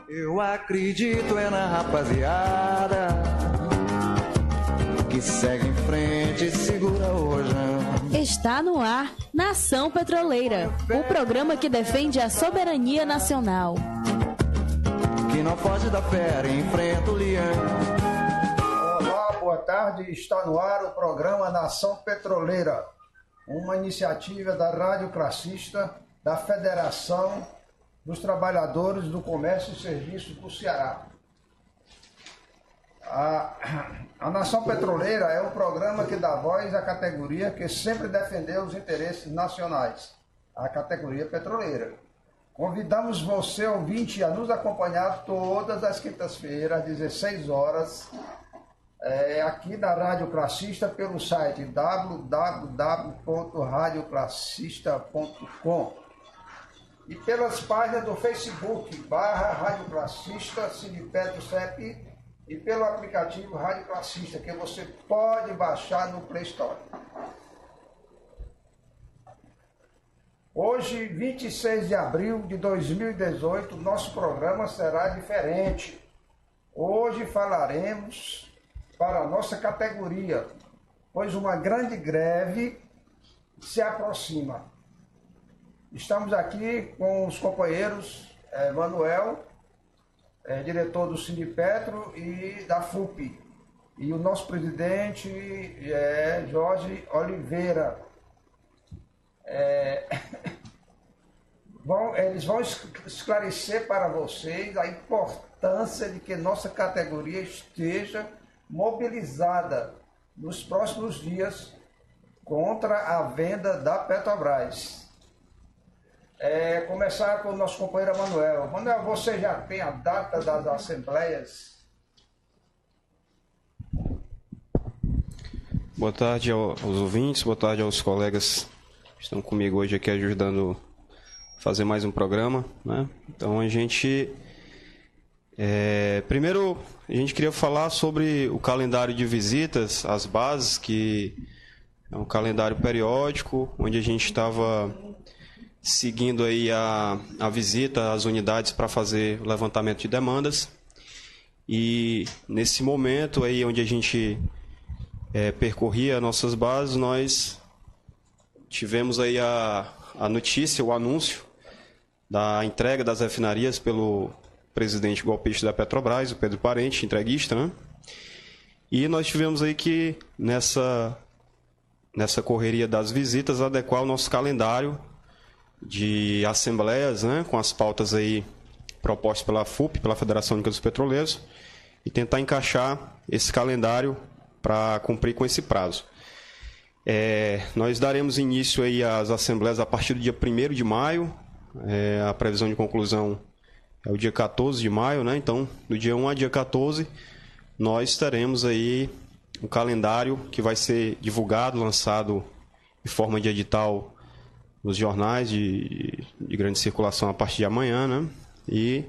Eu acredito é na rapaziada que segue em frente e segura o rojão. Está no ar Nação Petroleira, o programa que defende a soberania nacional. Que não foge da fera e enfrenta o leão. Olá, boa tarde. Está no ar o programa Nação Petroleira, uma iniciativa da Rádio Classista, da Federação dos Trabalhadores do Comércio e Serviços do Ceará. A Nação Petroleira é um programa que dá voz à categoria que sempre defendeu os interesses nacionais, a categoria petroleira. Convidamos você, ouvinte, a nos acompanhar todas as quintas-feiras, às 16 horas, aqui na Rádio Classista, pelo site www.radioclassista.com e pelas páginas do Facebook, Rádio Classista, Sinipetro CEP, e pelo aplicativo Rádio Classista, que você pode baixar no Play Store. Hoje, 26 de abril de 2018, nosso programa será diferente. Hoje falaremos para a nossa categoria, pois uma grande greve se aproxima. Estamos aqui com os companheiros Manuel, diretor do Sinipetro e da FUP, e o nosso presidente Jorge Oliveira. Eles vão esclarecer para vocês a importância de que nossa categoria esteja mobilizada nos próximos dias contra a venda da Petrobras. Começar com o nosso companheiro Manuel. Manuel, você já tem a data das assembleias? Boa tarde aos ouvintes, boa tarde aos colegas que estão comigo hoje aqui ajudando a fazer mais um programa, né? Então primeiro a gente queria falar sobre o calendário de visitas às bases, que é um calendário periódico, onde a gente estava seguindo aí a visita às unidades para fazer o levantamento de demandas. E nesse momento aí onde a gente percorria nossas bases, nós tivemos aí a notícia, o anúncio da entrega das refinarias pelo presidente golpista da Petrobras, o Pedro Parente, entreguista, né? E nós tivemos aí que, nessa correria das visitas, adequar o nosso calendário de assembleias, né, com as pautas aí propostas pela FUP, pela Federação Única dos Petroleiros, e tentar encaixar esse calendário para cumprir com esse prazo. Nós daremos início aí às assembleias a partir do dia 1º de maio, a previsão de conclusão é o dia 14 de maio, né? Então, do dia 1 a dia 14, nós teremos aí um calendário que vai ser divulgado, lançado em forma de edital nos jornais de grande circulação a partir de amanhã, né? E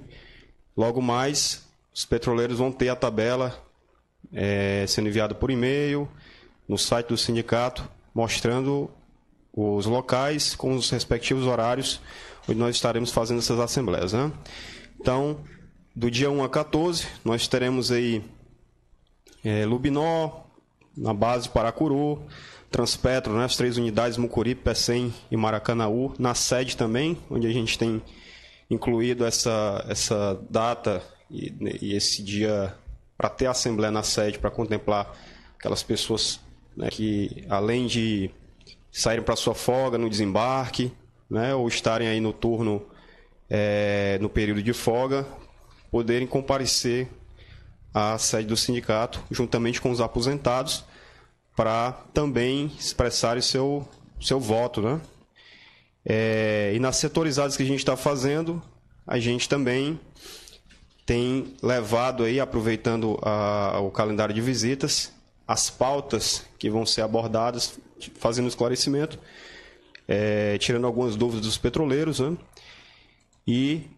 logo mais os petroleiros vão ter a tabela sendo enviada por e-mail no site do sindicato, mostrando os locais com os respectivos horários onde nós estaremos fazendo essas assembleias, né? Então, do dia 1 a 14, nós teremos aí Lubinó, na base Paracuru, Transpetro, né, as 3 unidades, Mucuripe, Pecém e Maracanaú, na sede também, onde a gente tem incluído essa data e esse dia para ter a assembleia na sede, para contemplar aquelas pessoas, né, que, além de saírem para sua folga no desembarque, né, ou estarem aí no turno no período de folga, poderem comparecer à sede do sindicato, juntamente com os aposentados, para também expressarem seu voto, né? E nas setorizadas que a gente está fazendo, a gente também tem levado aí, aproveitando o calendário de visitas, as pautas que vão ser abordadas, fazendo esclarecimento, tirando algumas dúvidas dos petroleiros, né? E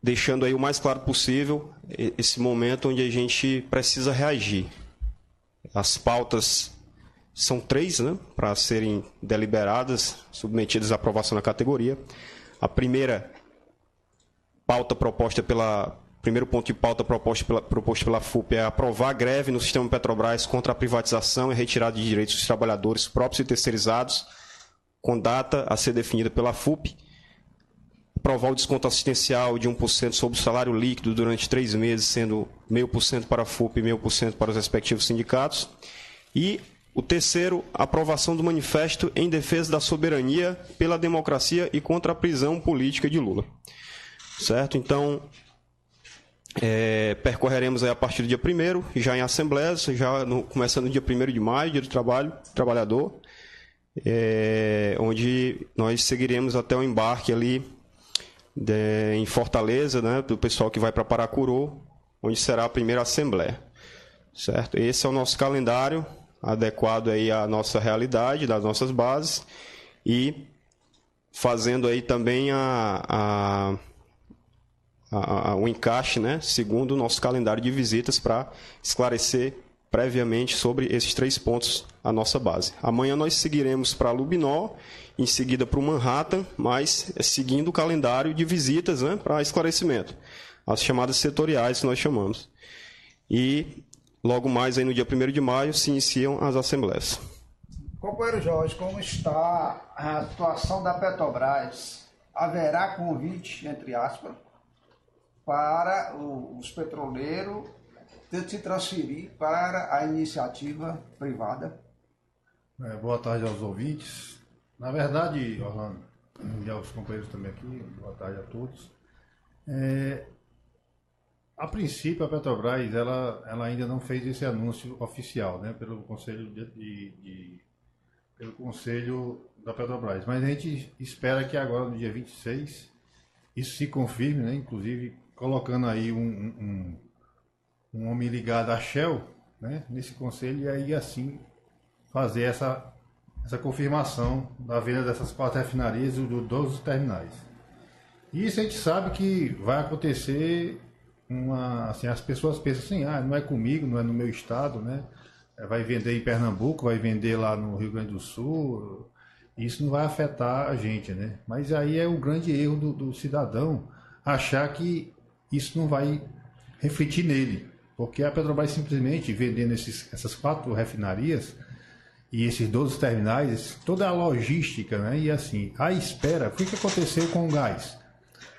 deixando aí o mais claro possível esse momento onde a gente precisa reagir. As pautas são 3, né, para serem deliberadas, submetidas à aprovação da categoria. A primeira pauta proposta primeiro ponto de pauta proposto pela FUP é aprovar a greve no sistema Petrobras contra a privatização e retirada de direitos dos trabalhadores próprios e terceirizados, com data a ser definida pela FUP. Aprovar o desconto assistencial de 1% sobre o salário líquido durante 3 meses, sendo 0,5% para a FUP e 0,5% para os respectivos sindicatos. E o terceiro, aprovação do manifesto em defesa da soberania pela democracia e contra a prisão política de Lula. Certo? Então, percorreremos aí a partir do dia 1º, já em assembleias, começando no dia 1º de maio, dia do trabalhador, onde nós seguiremos até o embarque ali em Fortaleza, né, do pessoal que vai para Paracuru, onde será a primeira assembleia. Certo? Esse é o nosso calendário, adequado aí à nossa realidade, das nossas bases, e fazendo aí também o encaixe, né, segundo o nosso calendário de visitas, para esclarecer previamente sobre esses 3 pontos a nossa base. Amanhã nós seguiremos para Lubinó, em seguida para o Manhattan, mas seguindo o calendário de visitas, né, para esclarecimento, as chamadas setoriais que nós chamamos. E logo mais, aí no dia 1º de maio, se iniciam as assembleias. Companheiro Jorge, como está a situação da Petrobras? Haverá convite, entre aspas, para os petroleiros se transferir para a iniciativa privada? Boa tarde aos ouvintes. Na verdade, Orlando, e aos companheiros também aqui, boa tarde a todos. A princípio, a Petrobras ela ainda não fez esse anúncio oficial, né, pelo Conselho pelo Conselho da Petrobras. Mas a gente espera que agora, no dia 26, isso se confirme, né, inclusive colocando aí um homem ligado à Shell, né, nesse conselho, e aí assim fazer essa confirmação da venda dessas 4 refinarias e dos 12 terminais. E isso a gente sabe que vai acontecer. Assim, as pessoas pensam assim, não é comigo, não é no meu estado, né? Vai vender em Pernambuco, vai vender lá no Rio Grande do Sul, isso não vai afetar a gente, né? Mas aí é o grande erro do cidadão achar que isso não vai refletir nele, porque a Petrobras simplesmente vendendo essas 4 refinarias e esses 12 terminais, toda a logística, né? E assim, a espera, o que aconteceu com o gás?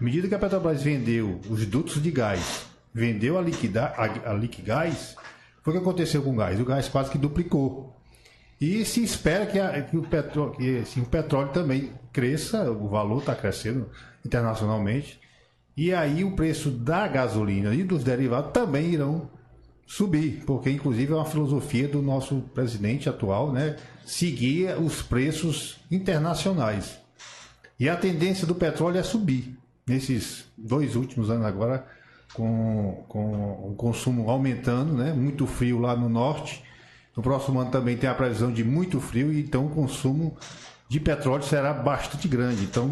À medida que a Petrobras vendeu os dutos de gás, vendeu a Liquigás, foi o que aconteceu com o gás. O gás quase que duplicou. E se espera que o petróleo também cresça, o valor está crescendo internacionalmente, e aí o preço da gasolina e dos derivados também irão subir, porque inclusive é uma filosofia do nosso presidente atual, né, seguir os preços internacionais. E a tendência do petróleo é subir. Nesses 2 últimos anos agora, com o consumo aumentando, né? Muito frio lá no norte. No próximo ano também tem a previsão de muito frio, e então o consumo de petróleo será bastante grande. Então,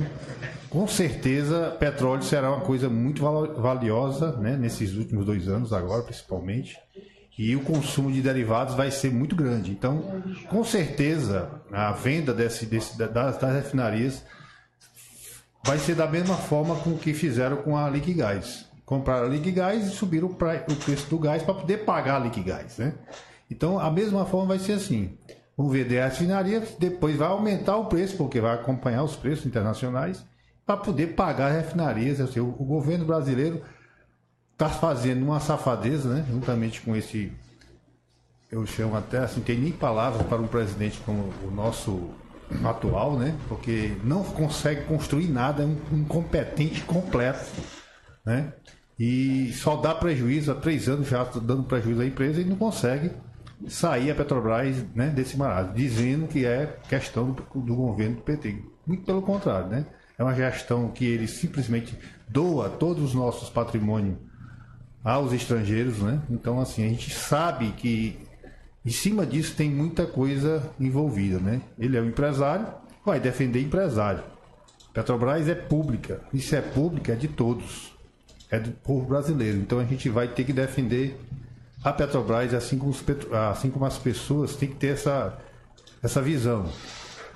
com certeza, petróleo será uma coisa muito valiosa, né? Nesses últimos 2 anos agora, principalmente. E o consumo de derivados vai ser muito grande. Então, com certeza, a venda das refinarias vai ser da mesma forma com o que fizeram com a Liquigás. Compraram a Liquigás e subiram o preço do gás para poder pagar a Liquigás, né? Então, a mesma forma vai ser assim. Vão vender as refinarias, depois vai aumentar o preço, porque vai acompanhar os preços internacionais, para poder pagar as refinarias. Assim, o governo brasileiro está fazendo uma safadeza, né? Juntamente com esse... Eu chamo até, assim, não tem nem palavras para um presidente como o nosso atual, né? Porque não consegue construir nada, é um incompetente completo, né? E só dá prejuízo, há 3 anos já dando prejuízo à empresa, e não consegue sair a Petrobras, né, desse marasmo, dizendo que é questão do governo do PT. Muito pelo contrário, né? É uma gestão que ele simplesmente doa todos os nossos patrimônios aos estrangeiros, né? Então, assim, a gente sabe que em cima disso tem muita coisa envolvida, né? Ele é um empresário, vai defender empresário. Petrobras é pública, isso é pública, é de todos, é do povo brasileiro. Então a gente vai ter que defender a Petrobras, assim como as pessoas têm que ter essa visão.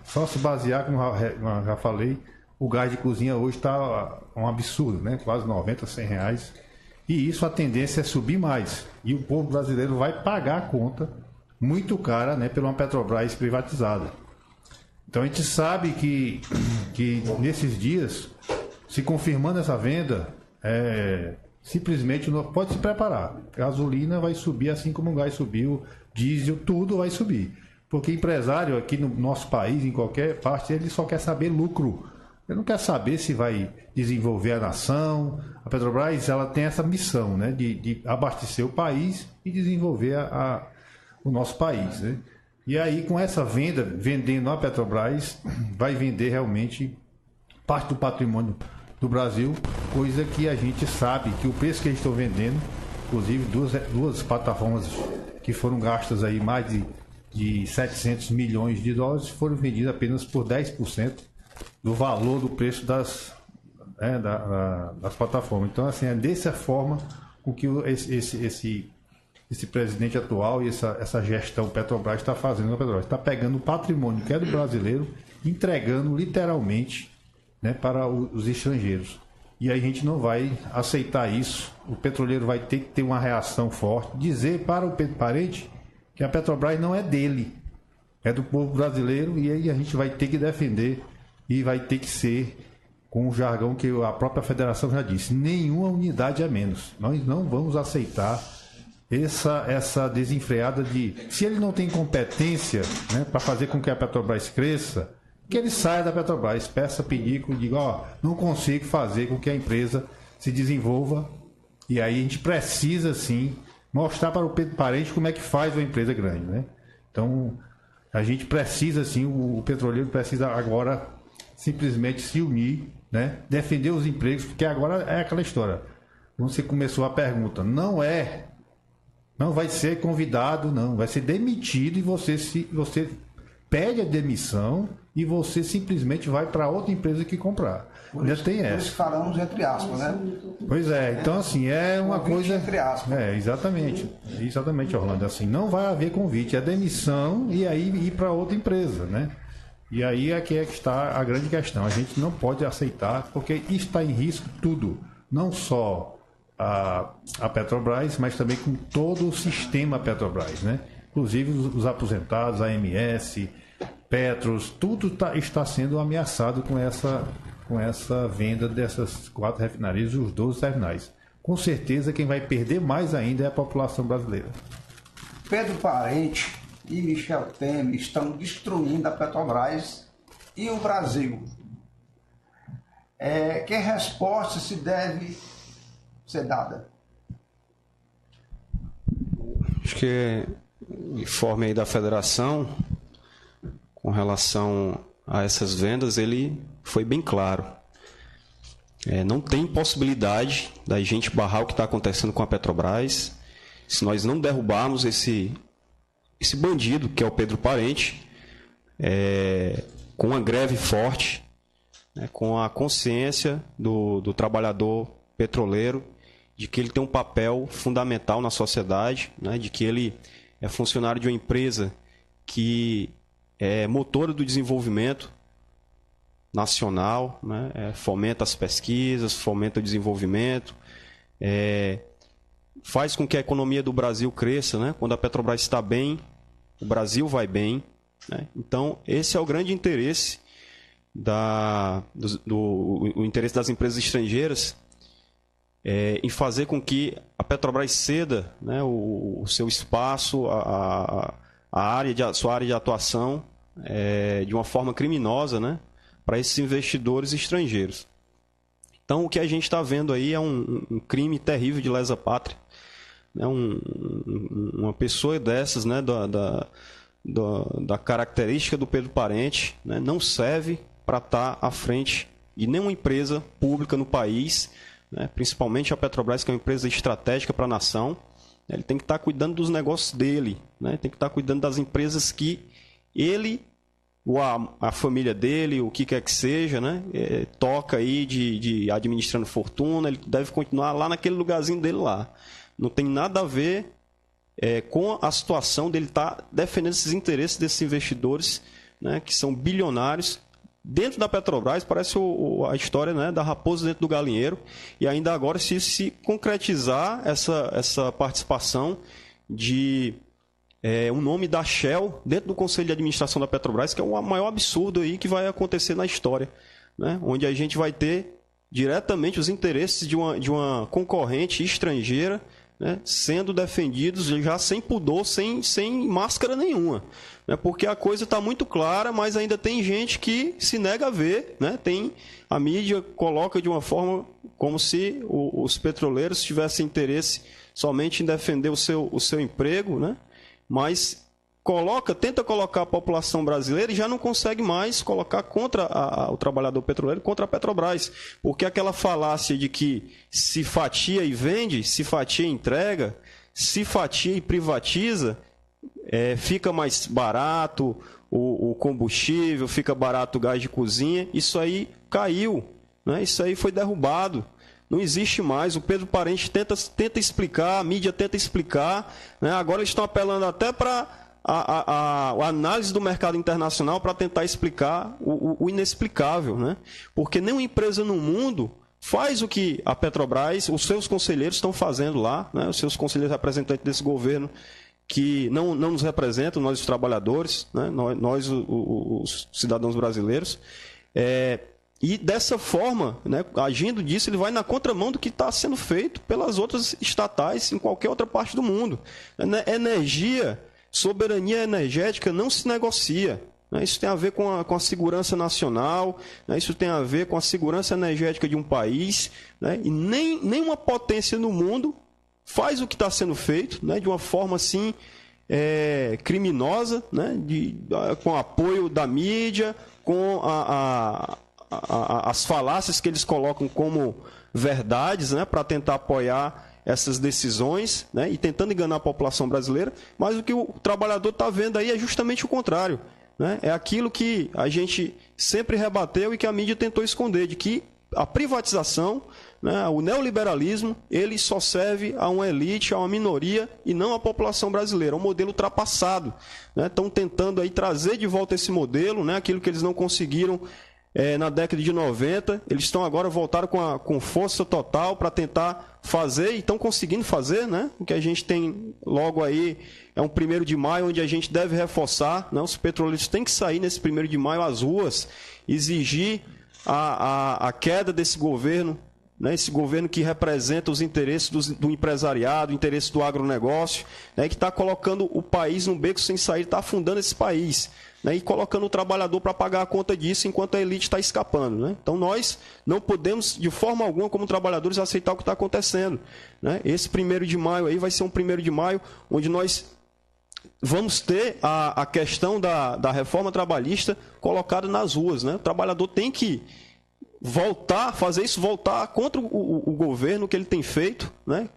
Só se basear, como eu já falei, o gás de cozinha hoje está um absurdo, né? Quase 90, 100 reais. E isso a tendência é subir mais. E o povo brasileiro vai pagar a conta muito cara, né, por uma Petrobras privatizada. Então a gente sabe que nesses dias, se confirmando essa venda, simplesmente não pode se preparar. Gasolina vai subir assim como o gás subiu, diesel, tudo vai subir. Porque empresário aqui no nosso país, em qualquer parte, ele só quer saber lucro. Ele não quer saber se vai desenvolver a nação. A Petrobras, ela tem essa missão, né, de abastecer o país e desenvolver o nosso país, né? E aí, com essa venda, vendendo a Petrobras, vai vender realmente parte do patrimônio do Brasil, coisa que a gente sabe que o preço que eles estão vendendo, inclusive duas plataformas que foram gastas aí mais de 700 milhões de dólares, foram vendidas apenas por 10% do valor do preço das plataformas. Então, assim, é dessa forma com que esse presidente atual e essa gestão Petrobras está fazendo a Petrobras. Está pegando o patrimônio que é do brasileiro, entregando literalmente, né, para os estrangeiros. E aí a gente não vai aceitar isso. O petroleiro vai ter que ter uma reação forte, dizer para o parente que a Petrobras não é dele, é do povo brasileiro, e aí a gente vai ter que defender e vai ter que ser com o jargão que a própria federação já disse, nenhuma unidade a menos. Nós não vamos aceitar essa desenfreada de... Se ele não tem competência, né, para fazer com que a Petrobras cresça, que ele saia da Petrobras, peça pedido, diga, não consigo fazer com que a empresa se desenvolva, e aí a gente precisa, sim, mostrar para o parente como é que faz uma empresa grande, né? Então, a gente precisa, sim, o petroleiro precisa agora simplesmente se unir, né? Defender os empregos, porque agora é aquela história. Você começou a pergunta, não vai ser convidado, não, vai ser demitido e você pede a demissão e você simplesmente vai para outra empresa que comprar. Ainda tem essa. Nós falamos entre aspas, né? Pois é, então assim, é uma coisa... Entre aspas. Exatamente, Orlando. Assim, não vai haver convite, é demissão e aí ir para outra empresa, né? E aí aqui é que está a grande questão. A gente não pode aceitar, porque está em risco tudo. Não só a Petrobras, mas também com todo o sistema Petrobras, né? Inclusive os aposentados, a AMS, Petros, tudo está sendo ameaçado com essa venda dessas 4 refinarias e os 12 terminais. Com certeza quem vai perder mais ainda é a população brasileira. Pedro Parente e Michel Temer estão destruindo a Petrobras e o Brasil. Que resposta se deve ser dada? Acho que o informe aí da federação com relação a essas vendas, ele foi bem claro. Não tem possibilidade da gente barrar o que está acontecendo com a Petrobras. Se nós não derrubarmos esse bandido, que é o Pedro Parente, com uma greve forte, né, com a consciência do trabalhador petroleiro, de que ele tem um papel fundamental na sociedade, né, de que ele é funcionário de uma empresa que é motora do desenvolvimento nacional, né, fomenta as pesquisas, fomenta o desenvolvimento, faz com que a economia do Brasil cresça, né? Quando a Petrobras está bem, o Brasil vai bem, né? Então, esse é o grande interesse o interesse das empresas estrangeiras em fazer com que a Petrobras ceda, né, o seu espaço, sua área de atuação de uma forma criminosa, né, para esses investidores estrangeiros. Então, o que a gente está vendo aí é um crime terrível de lesa pátria. Uma pessoa dessas, né, da característica do Pedro Parente, né, não serve para estar à frente de nenhuma empresa pública no país, né, principalmente a Petrobras, que é uma empresa estratégica para a nação. Ele tem que estar cuidando dos negócios dele, né, tem que estar cuidando das empresas que ele, ou a família dele, o que quer que seja, né, toca aí de administrando fortuna. Ele deve continuar lá naquele lugarzinho dele lá. Não tem nada a ver com a situação dele estar defendendo esses interesses desses investidores, né, que são bilionários, dentro da Petrobras, parece a história, né, da raposa dentro do galinheiro, e ainda agora se concretizar essa participação de um nome da Shell dentro do Conselho de Administração da Petrobras, que é o maior absurdo aí que vai acontecer na história, né, onde a gente vai ter diretamente os interesses de uma concorrente estrangeira, né, sendo defendidos já sem pudor, sem máscara nenhuma, né, porque a coisa está muito clara, mas ainda tem gente que se nega a ver, né, a mídia coloca de uma forma como se os petroleiros tivessem interesse somente em defender o seu emprego, né, mas tenta colocar a população brasileira e já não consegue mais colocar contra o trabalhador petroleiro, contra a Petrobras. Porque aquela falácia de que se fatia e vende, se fatia e entrega, se fatia e privatiza, fica mais barato o combustível, fica barato o gás de cozinha, isso aí caiu, né? Isso aí foi derrubado. Não existe mais. O Pedro Parente tenta explicar, a mídia tenta explicar, né? Agora eles estão apelando até para a análise do mercado internacional para tentar explicar o inexplicável, né? Porque nenhuma empresa no mundo faz o que a Petrobras, os seus conselheiros estão fazendo lá, né? Os seus conselheiros representantes desse governo que não nos representam, nós os trabalhadores, né? nós os cidadãos brasileiros. E dessa forma, né, agindo disso, ele vai na contramão do que está sendo feito pelas outras estatais em qualquer outra parte do mundo. Energia, soberania energética não se negocia. Né? Isso tem a ver com a segurança nacional, né? Isso tem a ver com a segurança energética de um país, né? E nenhuma potência no mundo faz o que está sendo feito, né? De uma forma assim criminosa, né? Com apoio da mídia, com as falácias que eles colocam como verdades, né? Para tentar apoiar essas decisões, né, e tentando enganar a população brasileira, mas o que o trabalhador está vendo aí é justamente o contrário, né? É aquilo que a gente sempre rebateu e que a mídia tentou esconder, de que a privatização, né, o neoliberalismo, ele só serve a uma elite, a uma minoria e não à população brasileira. É um modelo ultrapassado, né? Estão tentando aí trazer de volta esse modelo, né, aquilo que eles não conseguiram na década de 90, eles estão agora voltaram com força total para tentar fazer, e estão conseguindo fazer, né? O que a gente tem logo aí é um 1º de maio, onde a gente deve reforçar, né? Os petroleiros têm que sair nesse 1º de maio às ruas, exigir a queda desse governo, né? Esse governo que representa os interesses do empresariado, o interesse do agronegócio, né? Que está colocando o país no beco sem sair, está afundando esse país, né, e colocando o trabalhador para pagar a conta disso enquanto a elite está escapando, né? Então nós não podemos, de forma alguma, como trabalhadores, aceitar o que está acontecendo, né? Esse 1º de maio aí vai ser um 1º de maio onde nós vamos ter a questão da reforma trabalhista colocada nas ruas, né? O trabalhador tem que fazer isso voltar contra o governo que ele tem feito, né?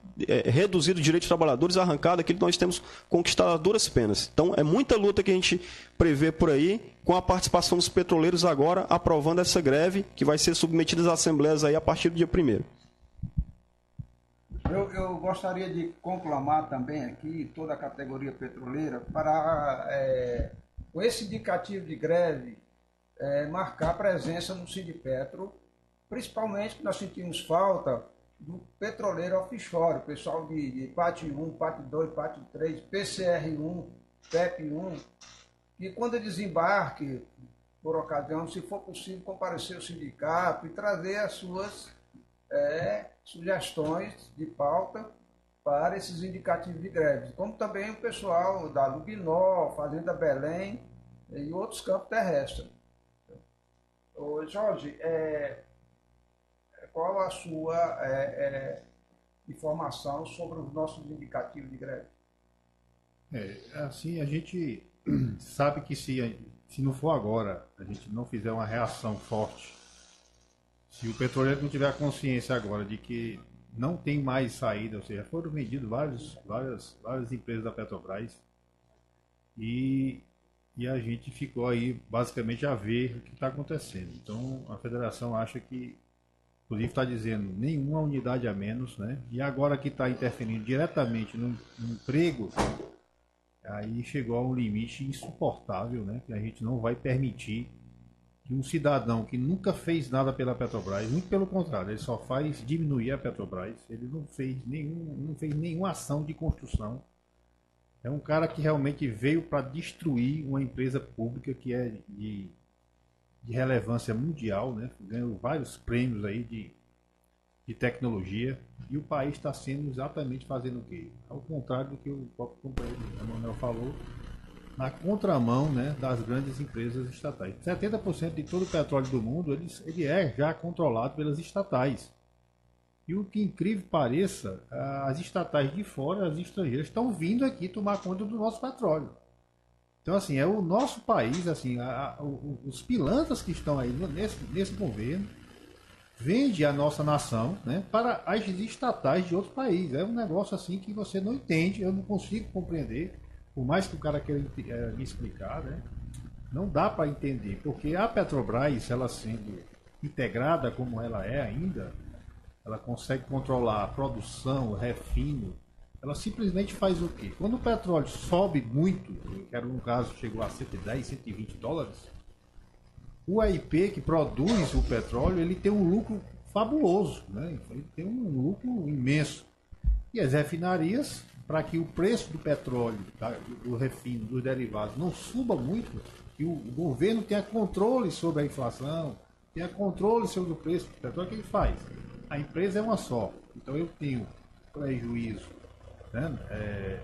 Reduzido o direito dos trabalhadores, arrancado aquilo que nós temos conquistado a duras penas. Então, é muita luta que a gente prevê por aí, com a participação dos petroleiros agora aprovando essa greve, que vai ser submetida às assembleias aí a partir do dia 1º. Eu gostaria de conclamar também aqui toda a categoria petroleira para, com esse indicativo de greve, marcar presença no Sindipetro, principalmente que nós sentimos falta do petroleiro offshore, o pessoal de PAT 1, PAT 2, PAT 3, PCR1, PEP1, e quando desembarque, por ocasião, se for possível, comparecer ao sindicato e trazer as suas sugestões de pauta para esses indicativos de greve, como também o pessoal da Lubinó, Fazenda Belém e outros campos terrestres. Ô, Jorge, qual a sua informação sobre os nossos indicativos de greve? Assim, a gente sabe que se não for agora, a gente não fizer uma reação forte, se o petroleiro não tiver a consciência agora de que não tem mais saída, ou seja, foram vendidas várias empresas da Petrobras e a gente ficou aí basicamente a ver o que está acontecendo. Então, a federação acha que, inclusive está dizendo, nenhuma unidade a menos, né? E agora que está interferindo diretamente no emprego, aí chegou a um limite insuportável, né? Que a gente não vai permitir que um cidadão que nunca fez nada pela Petrobras, muito pelo contrário, ele só faz diminuir a Petrobras, ele não fez nenhuma ação de construção. É um cara que realmente veio para destruir uma empresa pública que é de relevância mundial, né? Ganhou vários prêmios aí de tecnologia, e o país está sendo exatamente fazendo o quê? Ao contrário do que o próprio companheiro Emanuel falou, na contramão, né, das grandes empresas estatais. 70% de todo o petróleo do mundo ele é já controlado pelas estatais. E o que incrível pareça, as estatais de fora, as estrangeiras, estão vindo aqui tomar conta do nosso petróleo. Então, assim, é o nosso país, assim, os pilantras que estão aí nesse governo, vende a nossa nação, né, para as estatais de outros países. É um negócio assim que você não entende, eu não consigo compreender, por mais que o cara queira me explicar, né, não dá para entender, porque a Petrobras, ela sendo integrada como ela é ainda, ela consegue controlar a produção, o refino, ela simplesmente faz o quê? Quando o petróleo sobe muito, que era um caso chegou a 110, 120 dólares, o AIP que produz o petróleo, ele tem um lucro fabuloso, né? Ele tem um lucro imenso. E as refinarias, para que o preço do petróleo, do refino, dos derivados não suba muito, que o governo tenha controle sobre a inflação, tenha controle sobre o preço do petróleo, o que ele faz? A empresa é uma só, então eu tenho prejuízo, né,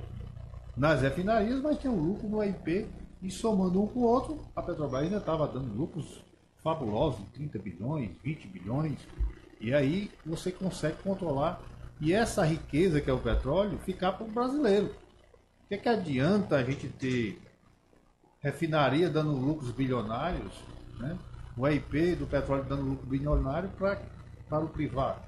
nas refinarias, mas tem um lucro no AIP, e somando um com o outro, a Petrobras ainda estava dando lucros fabulosos, 30 bilhões, 20 bilhões, e aí você consegue controlar, e essa riqueza que é o petróleo, ficar para o brasileiro. O que adianta a gente ter refinaria dando lucros bilionários, né, o AIP do petróleo dando lucro bilionário para o privado?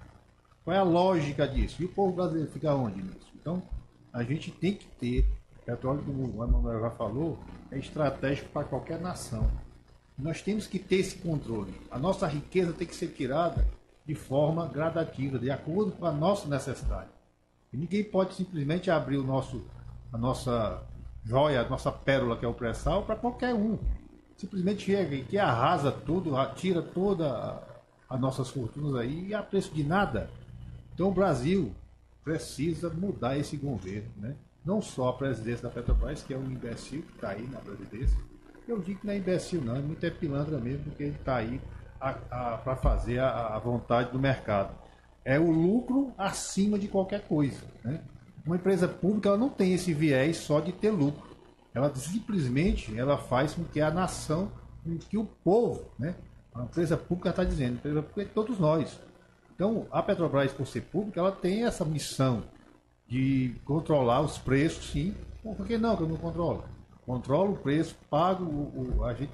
Qual é a lógica disso? E o povo brasileiro fica onde nisso? Então, a gente tem que ter, petróleo, como o Emanuel já falou, é estratégico para qualquer nação. Nós temos que ter esse controle. A nossa riqueza tem que ser tirada de forma gradativa, de acordo com a nossa necessidade. E ninguém pode simplesmente abrir a nossa joia, a nossa pérola, que é o pré-sal, para qualquer um. Simplesmente chega e que arrasa tudo, tira toda as nossas fortunas aí, e a preço de nada. Então o Brasil precisa mudar esse governo, né? Não só a presidência da Petrobras, que é um imbecil que está aí na presidência. Eu digo que não é imbecil não, é muito pilantra mesmo, porque ele está aí para fazer a vontade do mercado. É o lucro acima de qualquer coisa, né? Uma empresa pública, ela não tem esse viés só de ter lucro. Ela simplesmente faz com que a nação, com que o povo, né? A empresa pública está dizendo, a empresa pública é todos nós. Então, a Petrobras, por ser pública, ela tem essa missão de controlar os preços, sim. Por que não que eu não controlo? Controlo o preço, pago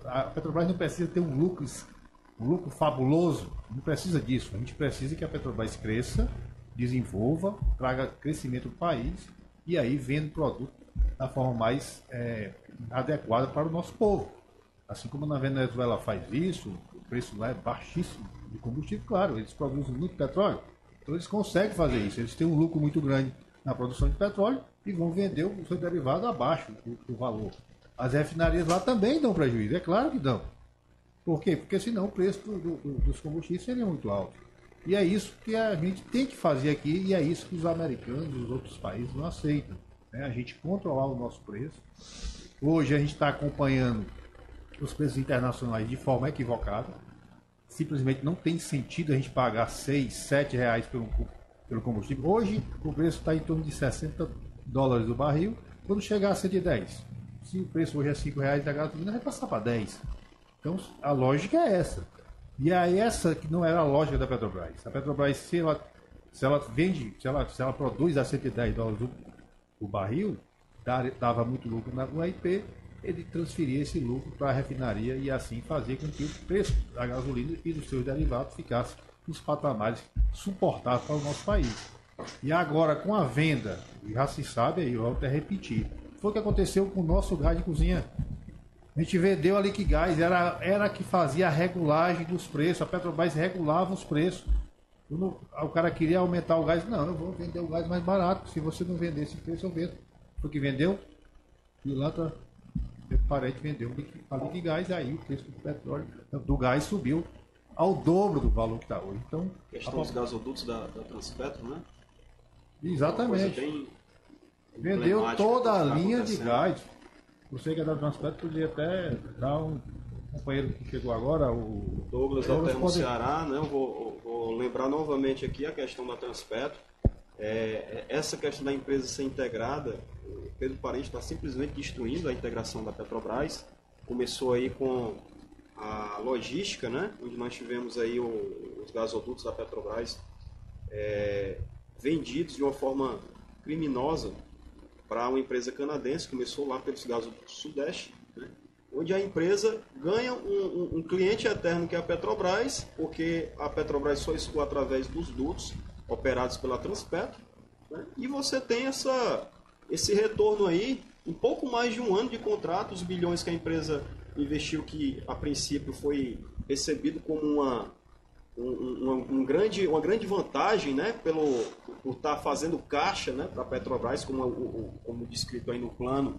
a Petrobras não precisa ter um lucro fabuloso, não precisa disso. A gente precisa que a Petrobras cresça, desenvolva, traga crescimento para o país e aí venda o produto da forma mais adequada para o nosso povo. Assim como na Venezuela faz isso, o preço lá é baixíssimo de combustível, claro, eles produzem muito petróleo, então eles conseguem fazer isso, eles têm um lucro muito grande na produção de petróleo e vão vender o seu derivado abaixo do valor. As refinarias lá também dão prejuízo, é claro que dão. Por quê? Porque senão o preço dos combustíveis seria muito alto. E é isso que a gente tem que fazer aqui, e é isso que os americanos e os outros países não aceitam, né? A gente controlar o nosso preço. Hoje a gente está acompanhando os preços internacionais de forma equivocada. Simplesmente não tem sentido a gente pagar 6, 7 reais pelo combustível. Hoje o preço está em torno de 60 dólares o barril, quando chegar a 110. Se o preço hoje é 5 reais da gasolina, vai passar para 10. Então a lógica é essa. E aí essa que não era a lógica da Petrobras. A Petrobras, se ela produz a 110 dólares o barril, dava muito lucro no AIP, ele transferia esse lucro para a refinaria e assim fazer com que o preço da gasolina e dos seus derivados ficasse nos patamares suportáveis para o nosso país. E agora, com a venda, já se sabe, aí eu volto a repetir, foi o que aconteceu com o nosso gás de cozinha. A gente vendeu a Liquigás, era que fazia a regulagem dos preços, a Petrobras regulava os preços. O cara queria aumentar o gás, não, eu vou vender o gás mais barato, se você não vender esse preço eu vendo. Foi que vendeu, pilantra Pedro Parente vendeu a Liquigás, e aí o preço do petróleo, do gás, subiu ao dobro do valor que está hoje. Então, questão dos gasodutos da Transpetro, né? Exatamente. Vendeu toda a linha de gás. Você que é da Transpetro podia até dar um companheiro que chegou agora, o Douglas da Termo Ceará, né? Eu vou lembrar novamente aqui a questão da Transpetro. Essa questão da empresa ser integrada, o Pedro Parente está simplesmente destruindo a integração da Petrobras. Começou aí com a logística, né? Onde nós tivemos aí os gasodutos da Petrobras vendidos de uma forma criminosa para uma empresa canadense. Começou lá pelos gasodutos do Sudeste, né? Onde a empresa ganha um cliente eterno que é a Petrobras, porque a Petrobras só escoa através dos dutos operados pela Transpetro, né? E você tem esse retorno aí, em pouco mais de um ano de contrato, os bilhões que a empresa investiu, que a princípio foi recebido como uma grande vantagem, né? Por estar fazendo caixa, né, para a Petrobras, como descrito aí no plano,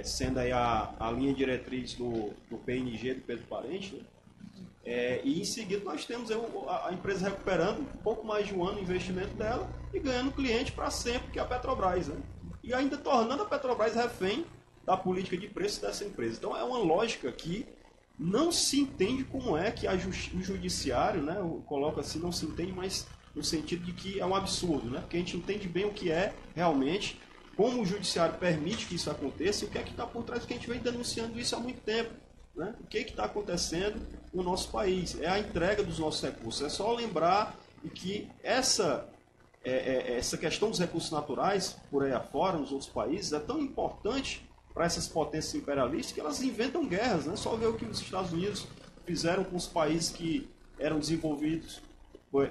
sendo aí a linha diretriz do PNG do Pedro Parente, né? E em seguida nós temos a empresa recuperando um pouco mais de um ano o investimento dela e ganhando cliente para sempre, que é a Petrobras, né? E ainda tornando a Petrobras refém da política de preço dessa empresa. Então é uma lógica que não se entende como é que o judiciário, né, eu coloco assim, não se entende, mas no sentido de que é um absurdo, né? Porque a gente entende bem o que é realmente, como o judiciário permite que isso aconteça e o que é que está por trás, porque a gente vem denunciando isso há muito tempo. Né? O que está acontecendo no nosso país? É a entrega dos nossos recursos. É só lembrar que essa questão dos recursos naturais, por aí afora, nos outros países, é tão importante para essas potências imperialistas que elas inventam guerras. Né? Só ver o que os Estados Unidos fizeram com os países que eram desenvolvidos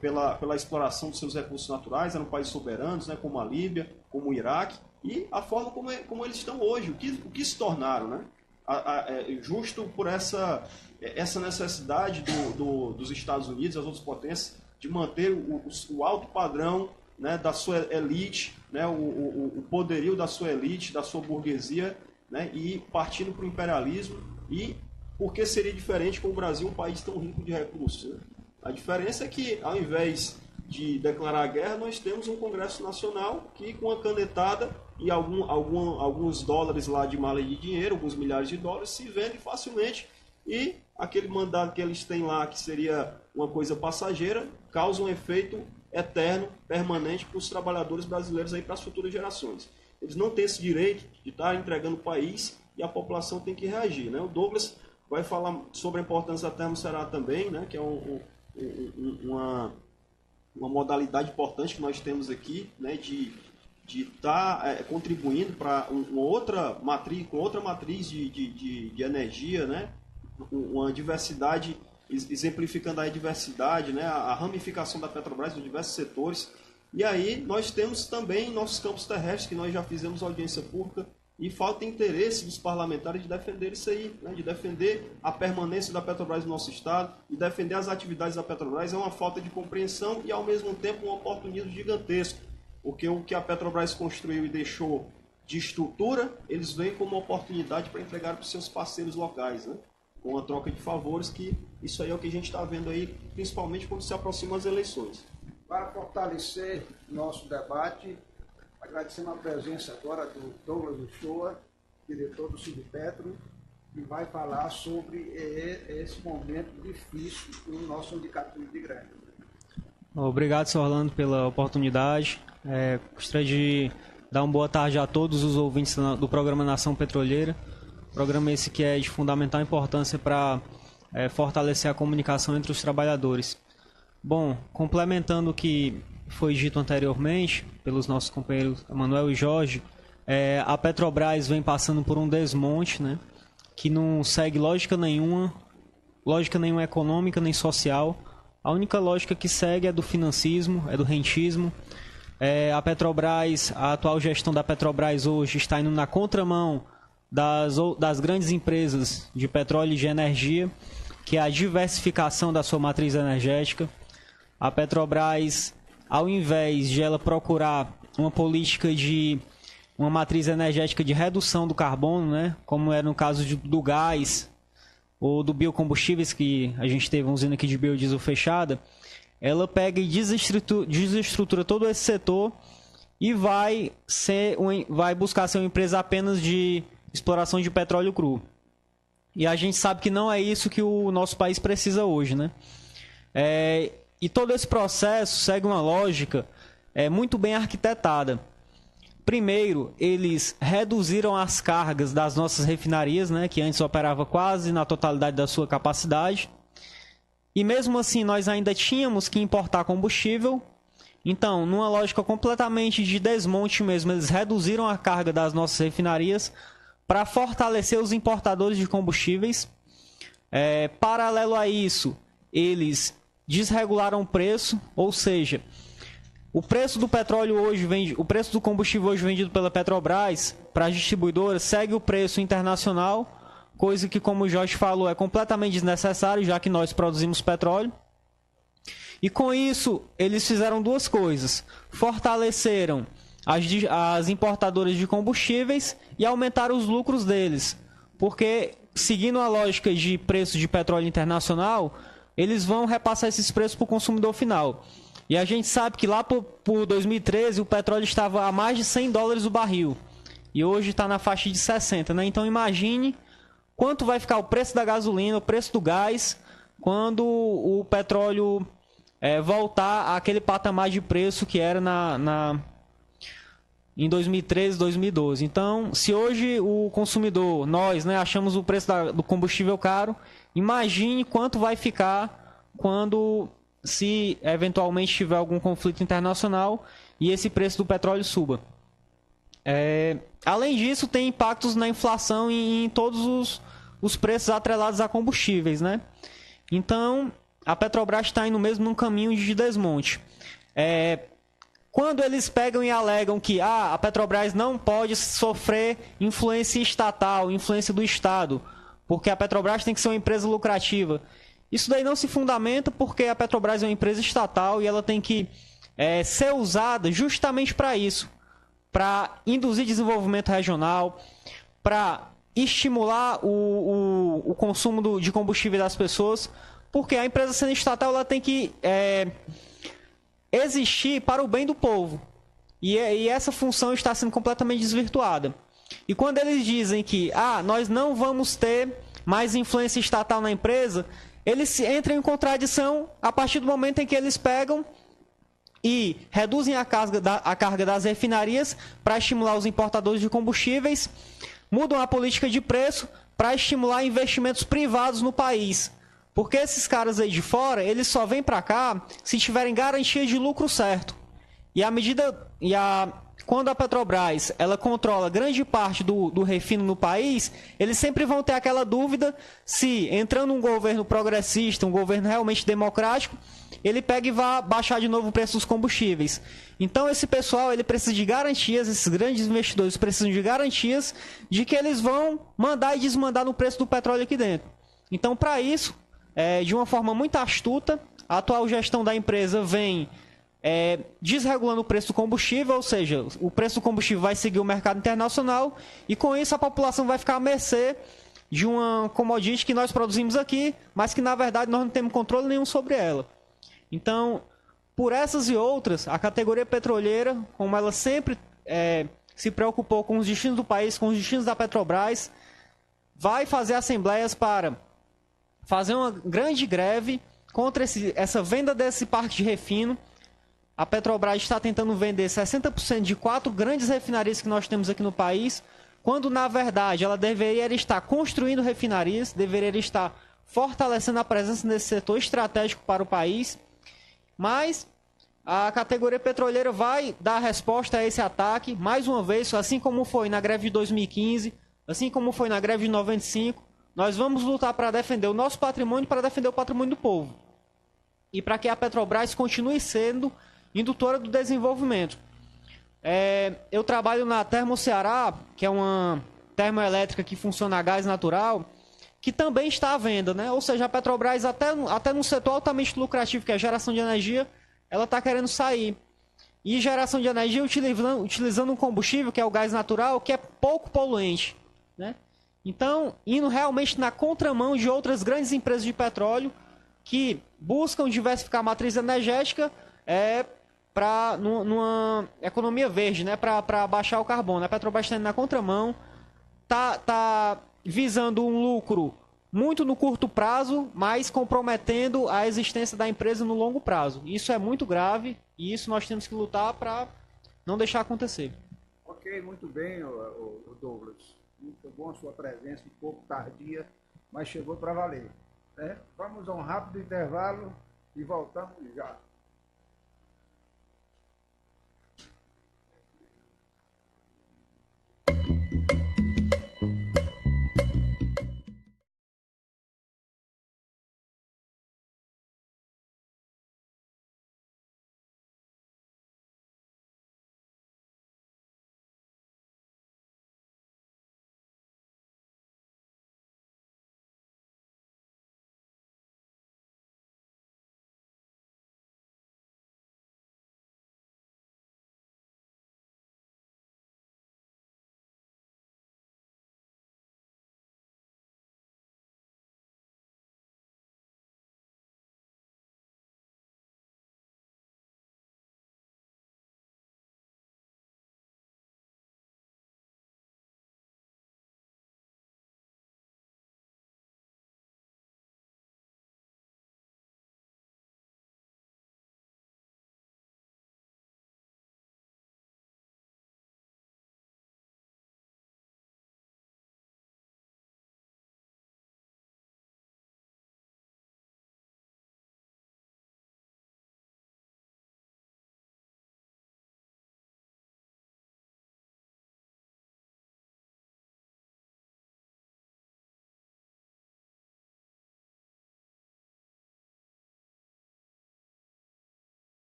pela exploração dos seus recursos naturais, eram países soberanos, né? Como a Líbia, como o Iraque, e a forma como eles estão hoje, o que se tornaram, né? Justo por essa necessidade dos Estados Unidos e das outras potências de manter o alto padrão, né, da sua elite, né, o poderio da sua elite, da sua burguesia, né, e partindo para o imperialismo. E por que seria diferente com o Brasil, um país tão rico de recursos? Né? A diferença é que, ao invés de declarar guerra, nós temos um Congresso Nacional que, com a canetada e alguns dólares lá de mala de dinheiro, alguns milhares de dólares, se vende facilmente, e aquele mandato que eles têm lá, que seria uma coisa passageira, causa um efeito eterno, permanente para os trabalhadores brasileiros aí, para as futuras gerações. Eles não têm esse direito de estar entregando o país e a população tem que reagir. Né? O Douglas vai falar sobre a importância da Termo Ceará também, né? Que é uma modalidade importante que nós temos aqui, né? De estar contribuindo para uma outra matriz de energia, né? Uma diversidade, exemplificando a diversidade, né? A ramificação da Petrobras nos diversos setores. E aí nós temos também nossos campos terrestres, que nós já fizemos audiência pública, e falta interesse dos parlamentares de defender isso aí, né? De defender a permanência da Petrobras no nosso estado, de defender as atividades da Petrobras. É uma falta de compreensão e, ao mesmo tempo, um oportunismo gigantesco. Porque o que a Petrobras construiu e deixou de estrutura, eles veem como uma oportunidade para entregar para os seus parceiros locais, né? Com a troca de favores, que isso aí é o que a gente está vendo aí, principalmente quando se aproximam as eleições. Para fortalecer nosso debate, agradecendo a presença agora do Douglas Uchoa, diretor do Sindipetro, que vai falar sobre esse momento difícil no nosso indicativo de greve. Obrigado, Sr. Orlando, pela oportunidade. Gostaria de dar uma boa tarde a todos os ouvintes do programa Nação Petroleira. Programa esse que é de fundamental importância para fortalecer a comunicação entre os trabalhadores. Bom, complementando o que foi dito anteriormente pelos nossos companheiros Manuel e Jorge, a Petrobras vem passando por um desmonte, né, que não segue lógica nenhuma econômica nem social. A única lógica que segue é do financismo, é do rentismo. A Petrobras, a atual gestão da Petrobras hoje está indo na contramão das grandes empresas de petróleo e de energia, que é a diversificação da sua matriz energética. A Petrobras, ao invés de ela procurar uma política de uma matriz energética de redução do carbono, né? Como era no caso do gás ou do biocombustíveis, que a gente teve uma usina aqui de biodiesel fechada, ela pega e desestrutura todo esse setor e vai buscar ser uma empresa apenas de exploração de petróleo cru. E a gente sabe que não é isso que o nosso país precisa hoje, né? E todo esse processo segue uma lógica muito bem arquitetada. Primeiro, eles reduziram as cargas das nossas refinarias, né, que antes operava quase na totalidade da sua capacidade. E mesmo assim, nós ainda tínhamos que importar combustível. Então, numa lógica completamente de desmonte mesmo, eles reduziram a carga das nossas refinarias para fortalecer os importadores de combustíveis. Paralelo a isso, eles desregularam o preço, ou seja, o preço do petróleo hoje o preço do combustível hoje vendido pela Petrobras para as distribuidoras segue o preço internacional, coisa que, como o Jorge falou, é completamente desnecessário, já que nós produzimos petróleo. E com isso, eles fizeram duas coisas: fortaleceram as importadoras de combustíveis e aumentaram os lucros deles, porque, seguindo a lógica de preço de petróleo internacional, eles vão repassar esses preços para o consumidor final. E a gente sabe que lá por 2013 o petróleo estava a mais de $100 o barril. E hoje está na faixa de 60, né? Então imagine quanto vai ficar o preço da gasolina, o preço do gás, quando o petróleo voltar àquele patamar de preço que era em 2013, 2012. Então, se hoje o consumidor, nós, né, achamos o preço do combustível caro, imagine quanto vai ficar se eventualmente tiver algum conflito internacional e esse preço do petróleo suba. Além disso, tem impactos na inflação e em todos os preços atrelados a combustíveis, né? Então, a Petrobras está indo mesmo num caminho de desmonte. Quando eles pegam e alegam que a Petrobras não pode sofrer influência estatal, influência do Estado, porque a Petrobras tem que ser uma empresa lucrativa, isso daí não se fundamenta, porque a Petrobras é uma empresa estatal e ela tem que ser usada justamente para isso, para induzir desenvolvimento regional, para estimular o consumo de combustível das pessoas, porque a empresa sendo estatal ela tem que existir para o bem do povo. E essa função está sendo completamente desvirtuada. E quando eles dizem que nós não vamos ter mais influência estatal na empresa, eles entram em contradição a partir do momento em que eles pegam e reduzem a carga das refinarias para estimular os importadores de combustíveis, mudam a política de preço para estimular investimentos privados no país. Porque esses caras aí de fora, eles só vêm para cá se tiverem garantia de lucro certo. Quando a Petrobras ela controla grande parte do refino no país, eles sempre vão ter aquela dúvida se, entrando um governo progressista, um governo realmente democrático, ele pega e vai baixar de novo o preço dos combustíveis. Então esse pessoal ele precisa de garantias, esses grandes investidores precisam de garantias de que eles vão mandar e desmandar no preço do petróleo aqui dentro. Então, para isso, de uma forma muito astuta, a atual gestão da empresa vem desregulando o preço do combustível, ou seja, o preço do combustível vai seguir o mercado internacional e com isso a população vai ficar à mercê de uma commodity que nós produzimos aqui, mas que na verdade nós não temos controle nenhum sobre ela. Então, por essas e outras, a categoria petroleira, como ela sempre se preocupou com os destinos do país, com os destinos da Petrobras, vai fazer assembleias para fazer uma grande greve contra essa venda desse parque de refino. A Petrobras está tentando vender 60% de 4 grandes refinarias que nós temos aqui no país, quando na verdade ela deveria estar construindo refinarias, deveria estar fortalecendo a presença nesse setor estratégico para o país. Mas a categoria petroleira vai dar resposta a esse ataque, mais uma vez, assim como foi na greve de 2015, assim como foi na greve de 95, nós vamos lutar para defender o nosso patrimônio, para defender o patrimônio do povo. E para que a Petrobras continue sendo indutora do desenvolvimento. Eu trabalho na Termo Ceará, que é uma termoelétrica que funciona a gás natural, que também está à venda, né? Ou seja, a Petrobras, até no setor altamente lucrativo, que é a geração de energia, ela está querendo sair. e geração de energia utilizando um combustível, que é o gás natural, que é pouco poluente, né? Então, indo realmente na contramão de outras grandes empresas de petróleo que buscam diversificar a matriz energética numa economia verde, né? Para baixar o carbono. A Petrobras está indo na contramão, tá visando um lucro muito no curto prazo, mas comprometendo a existência da empresa no longo prazo. Isso é muito grave e isso nós temos que lutar para não deixar acontecer. Ok, muito bem, o Douglas. Muito bom a sua presença, um pouco tardia, mas chegou para valer. Né? Vamos a um rápido intervalo e voltamos já.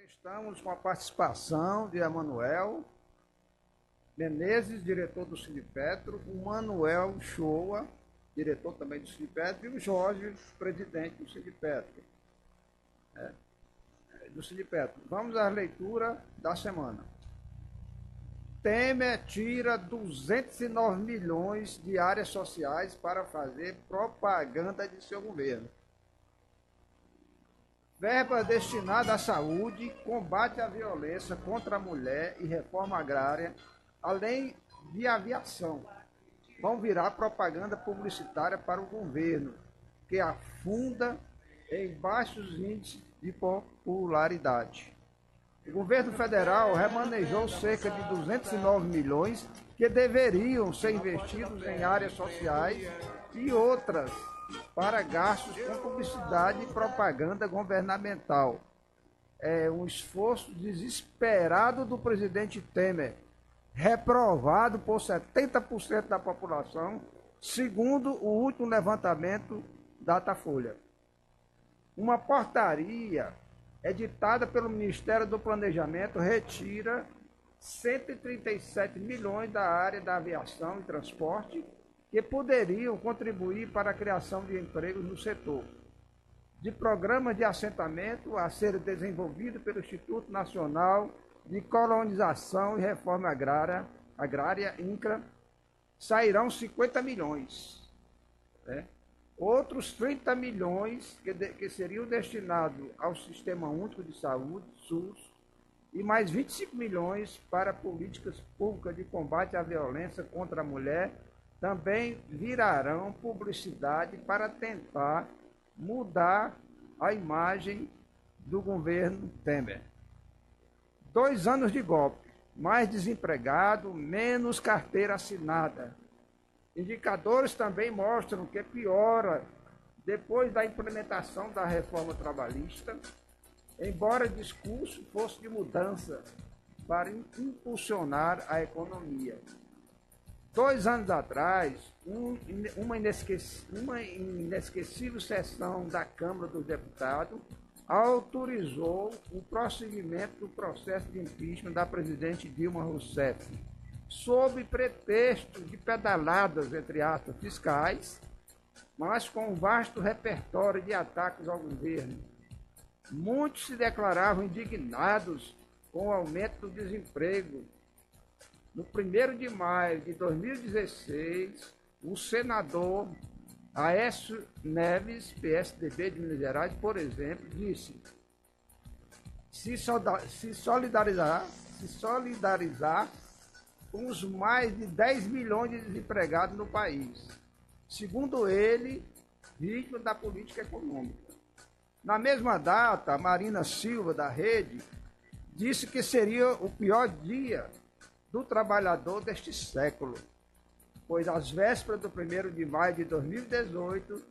estamos com a participação de Emanuel Menezes, diretor do Sinipetro, o Manuel Shoa, diretor também do Sinipetro, e o Jorge, presidente do Sinipetro. Vamos à leitura da semana. Temer tira 209 milhões de áreas sociais para fazer propaganda de seu governo. Verba destinada à saúde, combate à violência contra a mulher e reforma agrária, além de aviação, vão virar propaganda publicitária para o governo, que afunda em baixos índices de popularidade. O governo federal remanejou cerca de 209 milhões que deveriam ser investidos em áreas sociais e outras para gastos com publicidade e propaganda governamental. É um esforço desesperado do presidente Temer, reprovado por 70% da população, segundo o último levantamento Datafolha. Uma portaria editada pelo Ministério do Planejamento retira 137 milhões da área da aviação e transporte que poderiam contribuir para a criação de empregos no setor. De programas de assentamento a ser desenvolvido pelo Instituto Nacional de Colonização e Reforma Agrária, INCRA, sairão 50 milhões. Outros 30 milhões que seriam destinados ao Sistema Único de Saúde, SUS, e mais 25 milhões para políticas públicas de combate à violência contra a mulher, também virarão publicidade para tentar mudar a imagem do governo Temer. 2 anos de golpe, mais desempregado, menos carteira assinada. Indicadores também mostram que piora depois da implementação da reforma trabalhista, embora o discurso fosse de mudança para impulsionar a economia. 2 anos atrás, uma inesquecível sessão da Câmara dos Deputados autorizou o prosseguimento do processo de impeachment da presidente Dilma Rousseff, sob pretexto de pedaladas, entre aspas, fiscais, mas com um vasto repertório de ataques ao governo. Muitos se declaravam indignados com o aumento do desemprego. No 1º de maio de 2016, o senador Aécio Neves, PSDB de Minas Gerais, por exemplo, disse se solidarizar com os mais de 10 milhões de desempregados no país, segundo ele, vítima da política econômica. Na mesma data, Marina Silva, da Rede, disse que seria o pior dia do trabalhador deste século, pois às vésperas do 1º de maio de 2018,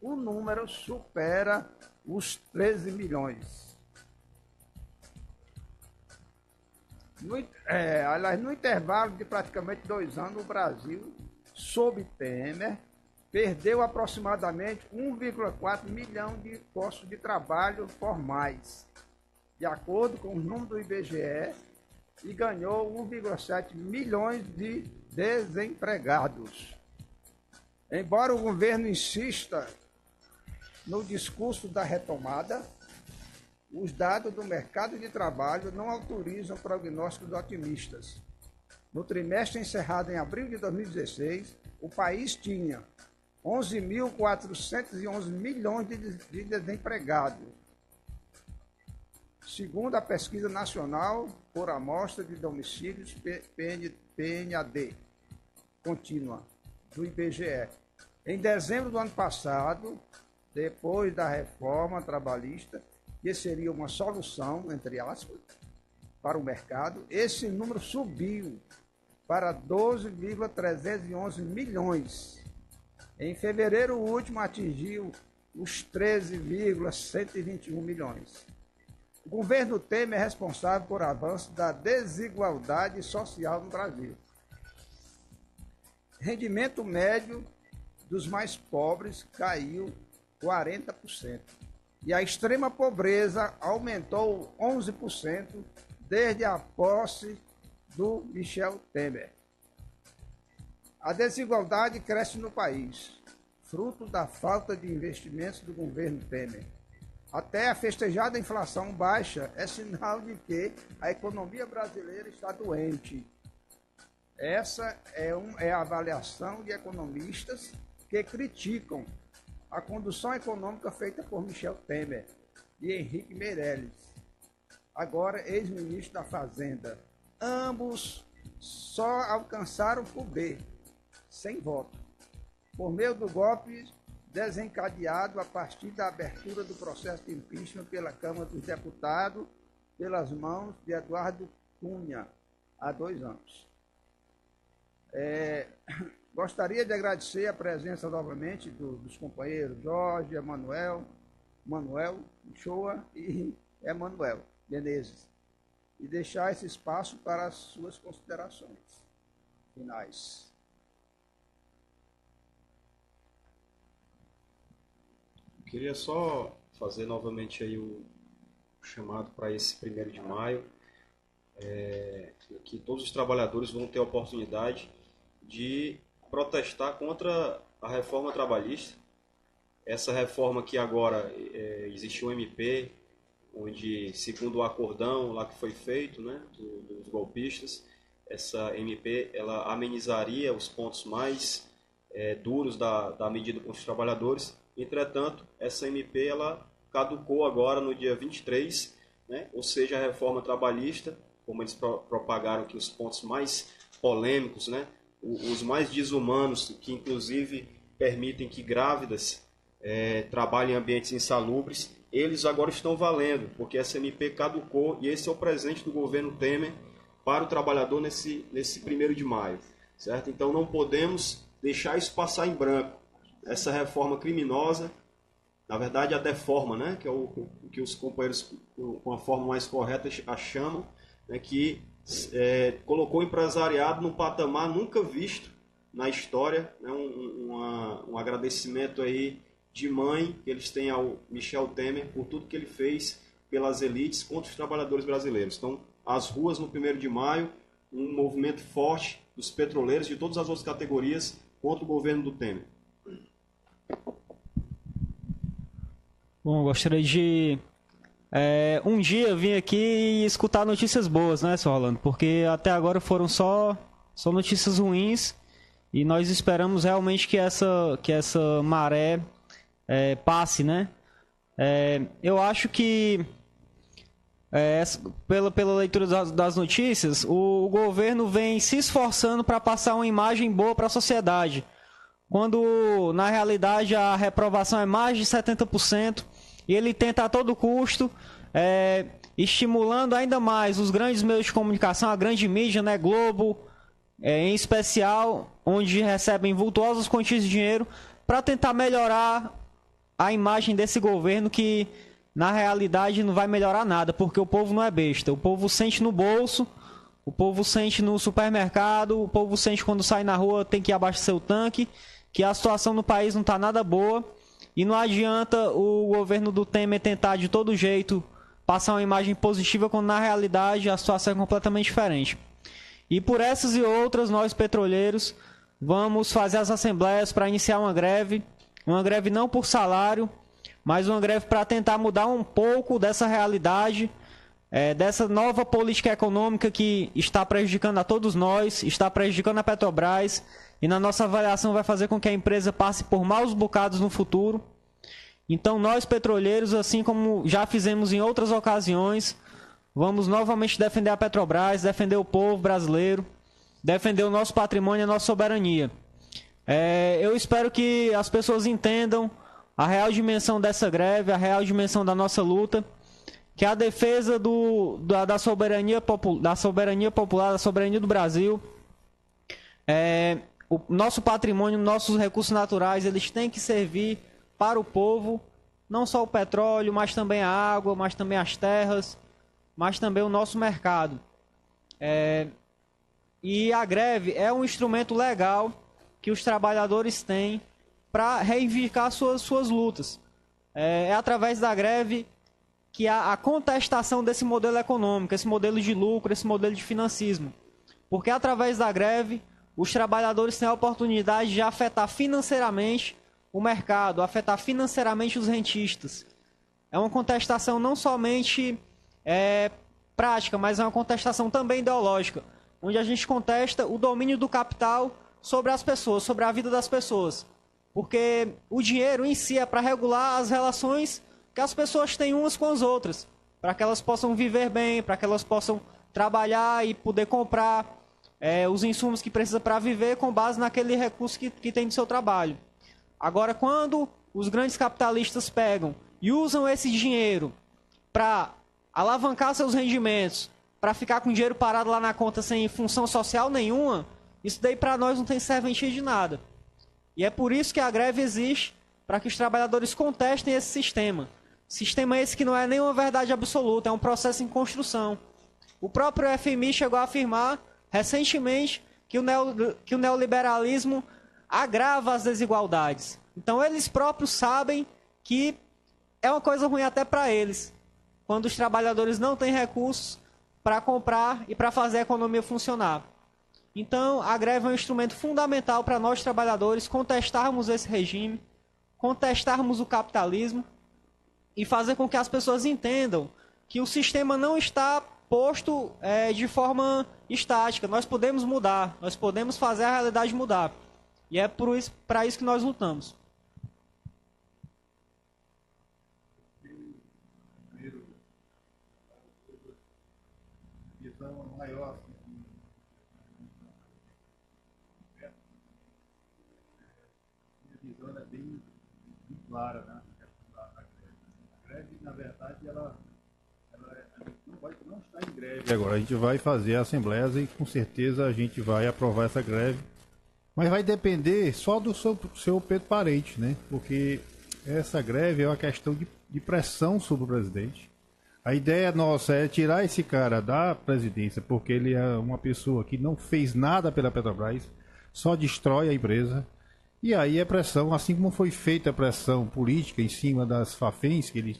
o número supera os 13 milhões. No intervalo de praticamente 2 anos, o Brasil, sob Temer, perdeu aproximadamente 1,4 milhão de postos de trabalho formais, de acordo com o número do IBGE, e ganhou 1,7 milhões de desempregados. Embora o governo insista no discurso da retomada, os dados do mercado de trabalho não autorizam prognósticos otimistas. No trimestre encerrado em abril de 2016, o país tinha 11.411 milhões de desempregados, segundo a Pesquisa Nacional por Amostra de Domicílios PNAD contínua do IBGE. Em dezembro do ano passado, depois da reforma trabalhista, que seria uma solução, entre aspas, para o mercado, esse número subiu para 12,311 milhões. Em fevereiro último, atingiu os 13,121 milhões. O governo Temer é responsável por avanço da desigualdade social no Brasil. Rendimento médio dos mais pobres caiu 40%. e a extrema pobreza aumentou 11% desde a posse do Michel Temer. A desigualdade cresce no país, fruto da falta de investimentos do governo Temer. Até a festejada inflação baixa é sinal de que a economia brasileira está doente. Essa é a avaliação de economistas que criticam a condução econômica feita por Michel Temer e Henrique Meirelles, agora ex-ministro da Fazenda. Ambos só alcançaram o poder, sem voto, por meio do golpe desencadeado a partir da abertura do processo de impeachment pela Câmara dos Deputados, pelas mãos de Eduardo Cunha, há 2 anos. Gostaria de agradecer a presença novamente dos companheiros Jorge, Manuel Uchoa e Emanuel Menezes e deixar esse espaço para as suas considerações finais. Queria só fazer novamente aí o chamado para esse 1º de maio, que todos os trabalhadores vão ter a oportunidade de protestar contra a reforma trabalhista. Essa reforma que agora existe um MP, onde, segundo o acordão lá que foi feito, né, dos golpistas, essa MP ela amenizaria os pontos mais duros da medida contra os trabalhadores. Entretanto, essa MP ela caducou agora no dia 23, né? Ou seja, a reforma trabalhista, como eles propagaram que os pontos mais polêmicos, né? Os mais desumanos, que inclusive permitem que grávidas trabalhem em ambientes insalubres, eles agora estão valendo, porque essa MP caducou e esse é o presente do governo Temer para o trabalhador nesse 1º de maio. Certo? Então não podemos deixar isso passar em branco. Essa reforma criminosa, na verdade a deforma, né, que é o que os companheiros com a forma mais correta a chamam, né, que colocou o empresariado num patamar nunca visto na história, né, um agradecimento aí de mãe que eles têm ao Michel Temer por tudo que ele fez pelas elites contra os trabalhadores brasileiros. Então, as ruas no 1º de maio, um movimento forte dos petroleiros de todas as outras categorias contra o governo do Temer. Bom, gostaria de um dia vir aqui e escutar notícias boas, né, Sr. Rolando? Porque até agora foram só notícias ruins e nós esperamos realmente que essa maré passe, né? Eu acho que, pela leitura das notícias, o governo vem se esforçando para passar uma imagem boa para a sociedade, quando na realidade a reprovação é mais de 70%, e ele tenta a todo custo, estimulando ainda mais os grandes meios de comunicação, a grande mídia, né, Globo, em especial, onde recebem vultuosas quantias de dinheiro, para tentar melhorar a imagem desse governo que, na realidade, não vai melhorar nada, porque o povo não é besta. O povo sente no bolso, o povo sente no supermercado, o povo sente quando sai na rua, tem que abastecer o tanque, que a situação no país não está nada boa, e não adianta o governo do Temer tentar de todo jeito passar uma imagem positiva, quando na realidade a situação é completamente diferente. E por essas e outras, nós petroleiros vamos fazer as assembleias para iniciar uma greve não por salário, mas uma greve para tentar mudar um pouco dessa realidade, dessa nova política econômica que está prejudicando a todos nós, está prejudicando a Petrobras, e na nossa avaliação vai fazer com que a empresa passe por maus bocados no futuro. Então nós petroleiros, assim como já fizemos em outras ocasiões, vamos novamente defender a Petrobras, defender o povo brasileiro, defender o nosso patrimônio e a nossa soberania. Eu espero que as pessoas entendam a real dimensão dessa greve, a real dimensão da nossa luta, que é a defesa da soberania popular, da soberania do Brasil. O nosso patrimônio, nossos recursos naturais, eles têm que servir para o povo, não só o petróleo, mas também a água, mas também as terras, mas também o nosso mercado. E a greve é um instrumento legal que os trabalhadores têm para reivindicar suas lutas. é através da greve que a contestação desse modelo econômico, esse modelo de lucro, esse modelo de financismo. Porque através da greve, os trabalhadores têm a oportunidade de afetar financeiramente o mercado, afetar financeiramente os rentistas. É uma contestação não somente prática, mas é uma contestação também ideológica, onde a gente contesta o domínio do capital sobre as pessoas, sobre a vida das pessoas. Porque o dinheiro em si é para regular as relações que as pessoas têm umas com as outras, para que elas possam viver bem, para que elas possam trabalhar e poder comprar os insumos que precisa para viver com base naquele recurso que tem do seu trabalho. Agora, quando os grandes capitalistas pegam e usam esse dinheiro para alavancar seus rendimentos, para ficar com dinheiro parado lá na conta sem função social nenhuma, isso daí para nós não tem serventia de nada. E é por isso que a greve existe, para que os trabalhadores contestem esse sistema. Sistema esse que não é nenhuma verdade absoluta, é um processo em construção. O próprio FMI chegou a afirmar recentemente que o neoliberalismo agrava as desigualdades. Então eles próprios sabem que é uma coisa ruim até para eles, quando os trabalhadores não têm recursos para comprar e para fazer a economia funcionar. Então a greve é um instrumento fundamental para nós trabalhadores contestarmos esse regime, contestarmos o capitalismo e fazer com que as pessoas entendam que o sistema não está posto de forma estática. Nós podemos mudar, nós podemos fazer a realidade mudar. E é para isso que nós lutamos. Maior, minha visão é bem clara, né? A greve, na verdade, ela não está em greve agora. A gente vai fazer a assembleia e com certeza a gente vai aprovar essa greve. Mas vai depender só do seu Pedro Parente, né? Porque essa greve é uma questão de pressão sobre o presidente. A ideia nossa é tirar esse cara da presidência, porque ele é uma pessoa que não fez nada pela Petrobras, só destrói a empresa. E aí é pressão, assim como foi feita a pressão política em cima das Fafens, que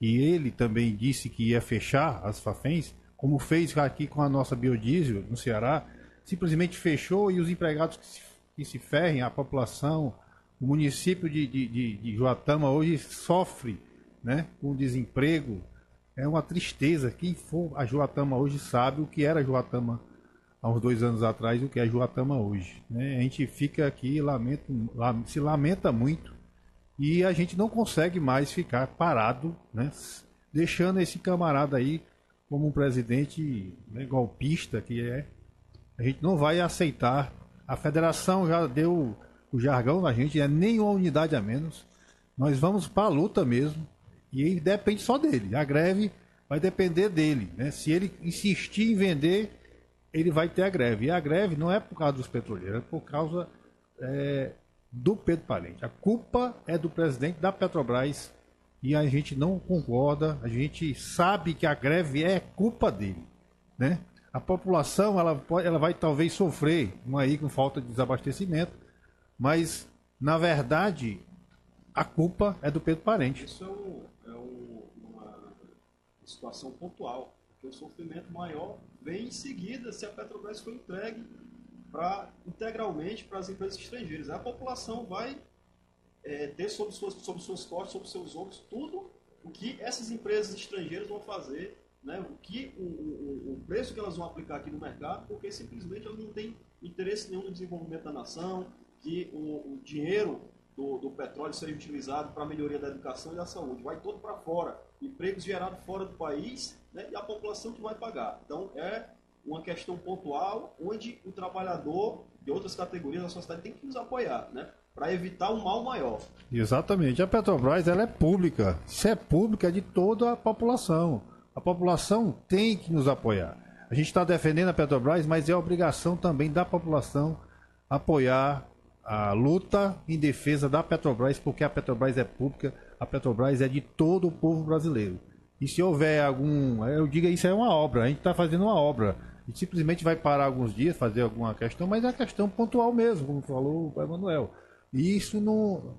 ele também disse que ia fechar as Fafens, como fez aqui com a nossa biodiesel no Ceará, simplesmente fechou e os empregados que se ferrem, a população, o município de Juatama hoje sofre, né, com desemprego. É uma tristeza. Quem for a Juatama hoje sabe o que era Juatama há uns 2 anos atrás e o que é Juatama hoje, né? A gente fica aqui, se lamenta muito e a gente não consegue mais ficar parado, né, deixando esse camarada aí como um presidente, né, golpista que é. A gente não vai aceitar. A federação já deu o jargão na gente, é nenhuma unidade a menos. Nós vamos para a luta mesmo. E depende só dele. A greve vai depender dele, né? Se ele insistir em vender, ele vai ter a greve. E a greve não é por causa dos petroleiros, é por causa do Pedro Parente. A culpa é do presidente da Petrobras e a gente não concorda. A gente sabe que a greve é culpa dele, né? A população ela vai talvez sofrer aí com falta de desabastecimento, mas na verdade a culpa é do Pedro Parente. Isso uma situação pontual, porque o sofrimento maior vem em seguida se a Petrobras for entregue integralmente para as empresas estrangeiras. A população vai ter sobre suas costas, sobre seus ombros, tudo o que essas empresas estrangeiras vão fazer, né? O preço que elas vão aplicar aqui no mercado, porque simplesmente elas não têm interesse nenhum no desenvolvimento da nação, que o dinheiro do petróleo seja utilizado para a melhoria da educação e da saúde. Vai todo para fora. Empregos gerados fora do país, né, e a população que vai pagar. Então, é uma questão pontual onde o trabalhador de outras categorias da sociedade tem que nos apoiar, né, para evitar um mal maior. Exatamente. A Petrobras ela é pública. Se é pública, é de toda a população. A população tem que nos apoiar. A gente está defendendo a Petrobras, mas é obrigação também da população apoiar a luta em defesa da Petrobras, porque a Petrobras é pública, a Petrobras é de todo o povo brasileiro. E se houver eu digo isso é uma obra, a gente está fazendo uma obra. A gente simplesmente vai parar alguns dias, fazer alguma questão, mas é uma questão pontual mesmo, como falou o Emanuel. E isso,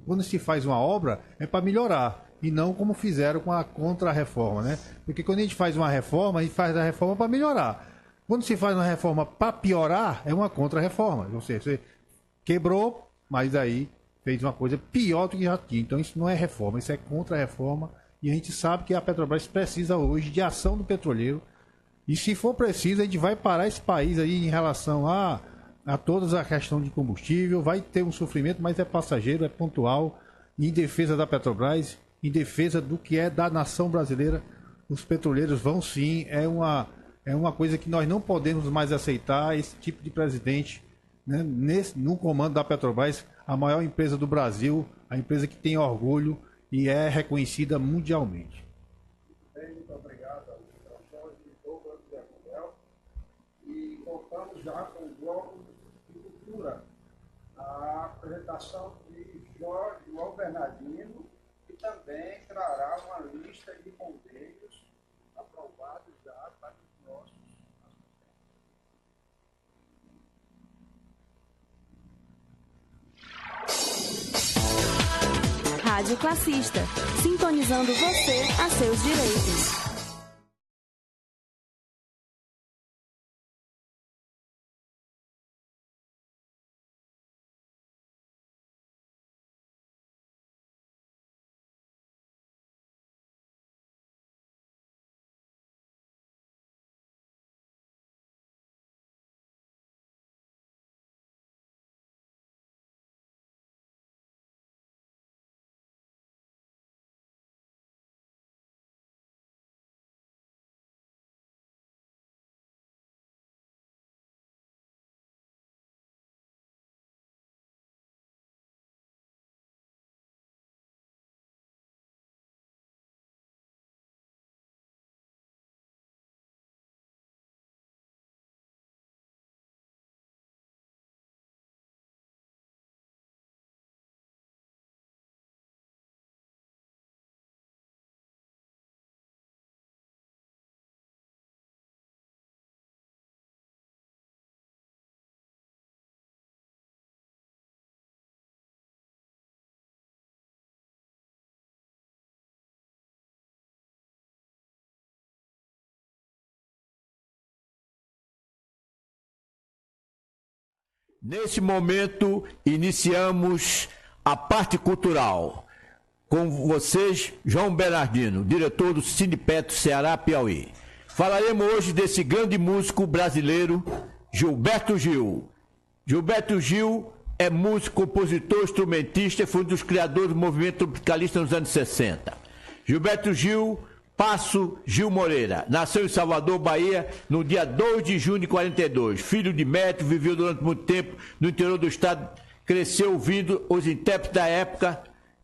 quando se faz uma obra, é para melhorar. e não como fizeram com a contra-reforma, né? Porque quando a gente faz uma reforma, a gente faz a reforma para melhorar. Quando se faz uma reforma para piorar, é uma contra-reforma. Ou seja, você quebrou, mas aí fez uma coisa pior do que já tinha. Então isso não é reforma, isso é contra-reforma. E a gente sabe que a Petrobras precisa hoje de ação do petroleiro. E se for preciso, a gente vai parar esse país aí em relação a toda a questão de combustível. Vai ter um sofrimento, mas é passageiro, é pontual. Em defesa da Petrobras, em defesa do que é da nação brasileira, os petroleiros vão sim. É uma coisa que nós não podemos mais aceitar, esse tipo de presidente, né, no comando da Petrobras, a maior empresa do Brasil, a empresa que tem orgulho e é reconhecida mundialmente. Muito obrigado às ilustrações de Douglas e Emanuel. E voltamos já com o bloco de cultura, a apresentação de João Bernardino, que também trará uma lista de convênios aprovados já para os nossos. Rádio Classista, sintonizando você a seus direitos. Nesse momento, iniciamos a parte cultural. Com vocês, João Bernardino, diretor do Sindipeto Ceará Piauí. Falaremos hoje desse grande músico brasileiro, Gilberto Gil. Gilberto Gil é músico, compositor, instrumentista e foi um dos criadores do movimento tropicalista nos anos 60. Gilberto Gil, Passo Gil Moreira, nasceu em Salvador, Bahia, no dia 2 de junho de 42. Filho de médico, viveu durante muito tempo no interior do estado, cresceu ouvindo os intérpretes da época,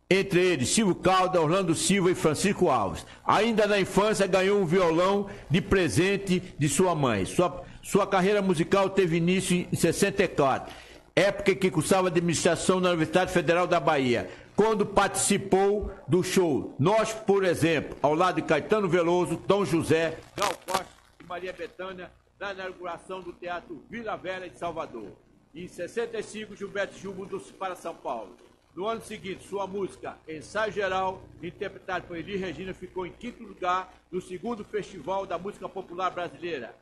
entre eles Silvio Caldas, Orlando Silva e Francisco Alves. Ainda na infância ganhou um violão de presente de sua mãe. Sua carreira musical teve início em 64, época em que cursava administração na Universidade Federal da Bahia, quando participou do show Nós, por exemplo, ao lado de Caetano Veloso, Tom José, Gal Costa e Maria Bethânia, na inauguração do Teatro Vila Velha de Salvador. Em 65, Gilberto Gil mudou-se para São Paulo. No ano seguinte, sua música Ensaio Geral, interpretada por Elis Regina, ficou em 5º lugar no 2º Festival da Música Popular Brasileira,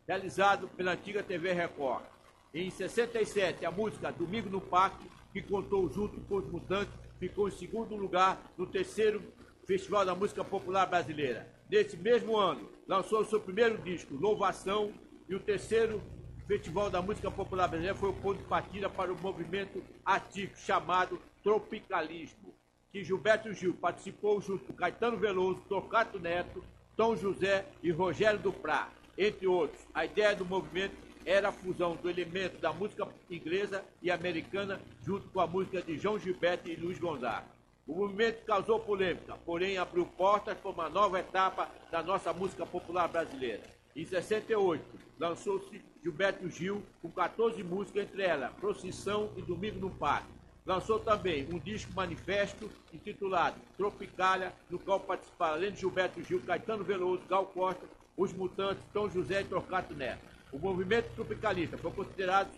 realizado pela antiga TV Record. Em 67, a música Domingo no Parque, que contou junto com os Mutantes, ficou em 2º lugar no 3º Festival da Música Popular Brasileira. Nesse mesmo ano, lançou o seu primeiro disco, Louvação, e o 3º Festival da Música Popular Brasileira foi o ponto de partida para o movimento artístico chamado Tropicalismo, que Gilberto Gil participou junto com Caetano Veloso, Torquato Neto, Tom José e Rogério Duprá, entre outros. A ideia do movimento era a fusão do elemento da música inglesa e americana junto com a música de João Gilberto e Luiz Gonzaga. O movimento causou polêmica, porém abriu portas para uma nova etapa da nossa música popular brasileira. Em 68, lançou-se Gilberto Gil com 14 músicas, entre elas Procissão e Domingo no Parque. Lançou também um disco manifesto intitulado Tropicália, no qual participaram, além de Gilberto Gil, Caetano Veloso, Gal Costa, Os Mutantes, Tom José e Torquato Neto. O movimento tropicalista foi considerado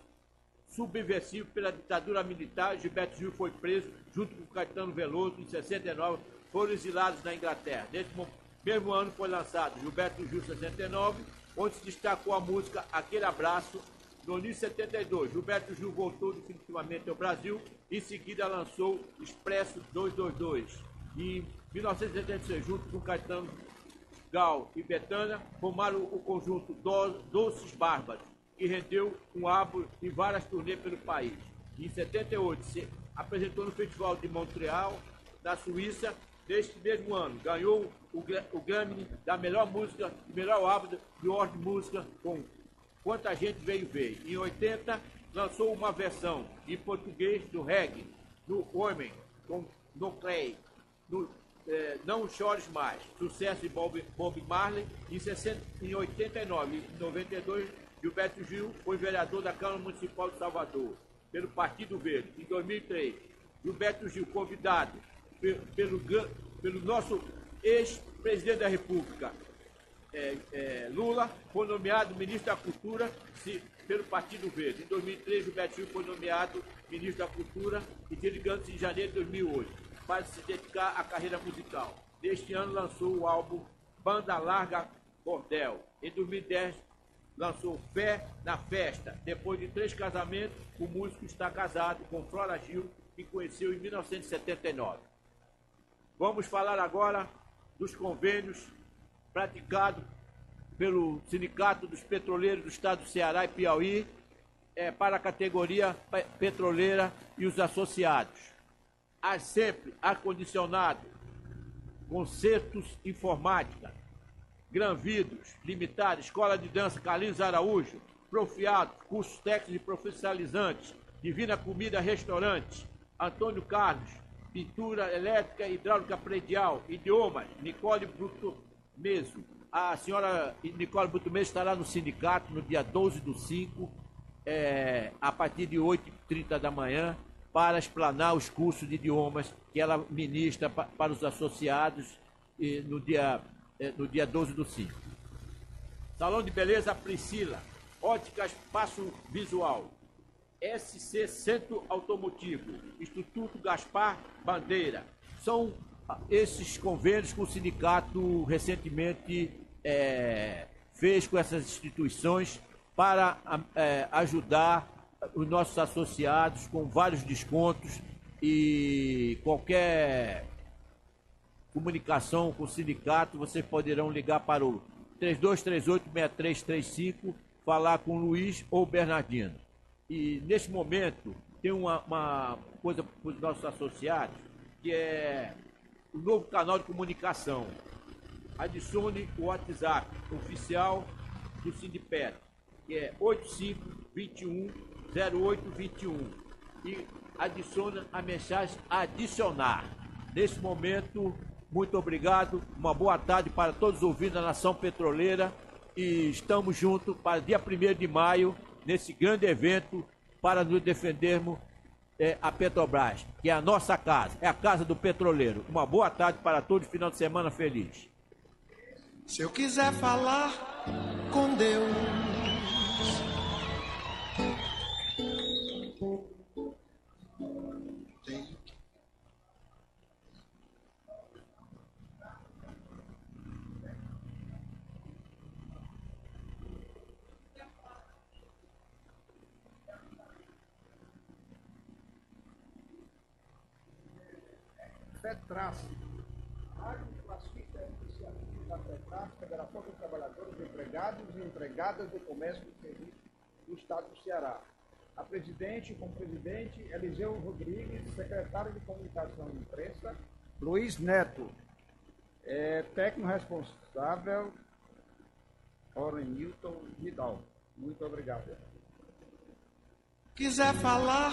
subversivo pela ditadura militar, Gilberto Gil foi preso junto com Caetano Veloso em 69, foram exilados na Inglaterra. Nesse mesmo ano foi lançado Gilberto Gil 69, onde se destacou a música Aquele Abraço. No início de 72, Gilberto Gil voltou definitivamente ao Brasil, em seguida lançou Expresso 222. Em 1976, junto com Caetano, Gal e Bethânia, formaram o conjunto Doces Bárbaros, que rendeu um álbum em várias turnês pelo país. Em 78, se apresentou no Festival de Montreal, na Suíça. Neste mesmo ano, ganhou o Grammy da melhor música e melhor álbum de ordem de música com Quanta Gente Veio Ver. Em 80, lançou uma versão em português do reggae, no Homem, com No Clay, Não Chores Mais, sucesso de Bob Marley. Em 89 e 92, Gilberto Gil foi vereador da Câmara Municipal de Salvador, pelo Partido Verde. Em 2003, Gilberto Gil, convidado pelo nosso ex-presidente da República, Lula, foi nomeado ministro da Cultura pelo Partido Verde. Em 2003, Gilberto Gil foi nomeado ministro da Cultura e desligando-se em janeiro de 2008 para se dedicar à carreira musical. Neste ano lançou o álbum Banda Larga Bordel. Em 2010, lançou Fé na Festa. Depois de 3 casamentos, o músico está casado com Flora Gil, que conheceu em 1979. Vamos falar agora dos convênios praticados pelo Sindicato dos Petroleiros do Estado do Ceará e Piauí para a categoria petroleira e os associados. Há sempre ar-condicionado, concertos informática, Granvidos, Limitada, Escola de Dança Carlinhos Araújo, Profiados, cursos técnicos e profissionalizantes, Divina Comida Restaurante, Antônio Carlos, Pintura Elétrica e Hidráulica Predial, Idiomas, Nicole Brutomeso. A senhora Nicole Brutomeso estará no sindicato no dia 12/5, a partir de 8h30 da manhã, para explanar os cursos de idiomas que ela ministra para os associados no dia 12/5. Salão de Beleza Priscila, Óticas Passo Visual, SC Centro Automotivo, Instituto Gaspar Bandeira. São esses convênios que o sindicato recentemente fez com essas instituições para ajudar os nossos associados com vários descontos, e qualquer comunicação com o sindicato, vocês poderão ligar para o 3238-6335, falar com o Luiz ou o Bernardino. E neste momento tem uma coisa para os nossos associados, que é o novo canal de comunicação. Adicione o WhatsApp oficial do Sindipet, que é 85210821, e adicione a mensagem adicionar. Nesse momento, muito obrigado, uma boa tarde para todos os ouvintes da Nação Petroleira, e estamos juntos para dia 1º de maio, nesse grande evento, para nos defendermos a Petrobras, que é a nossa casa, é a casa do petroleiro. Uma boa tarde para todos, final de semana feliz. Se eu quiser falar com Deus, FETRAS, Rádio Classista Iniciativa da FETRAS, Federação dos Trabalhadores, Empregados e Empregadas do Comércio e Serviço do Estado do Ceará. A presidente, como presidente, Eliseu Rodrigues, secretário de Comunicação e Imprensa, Luiz Neto, técnico responsável, Orenilton Vidal. Muito obrigado. quiser falar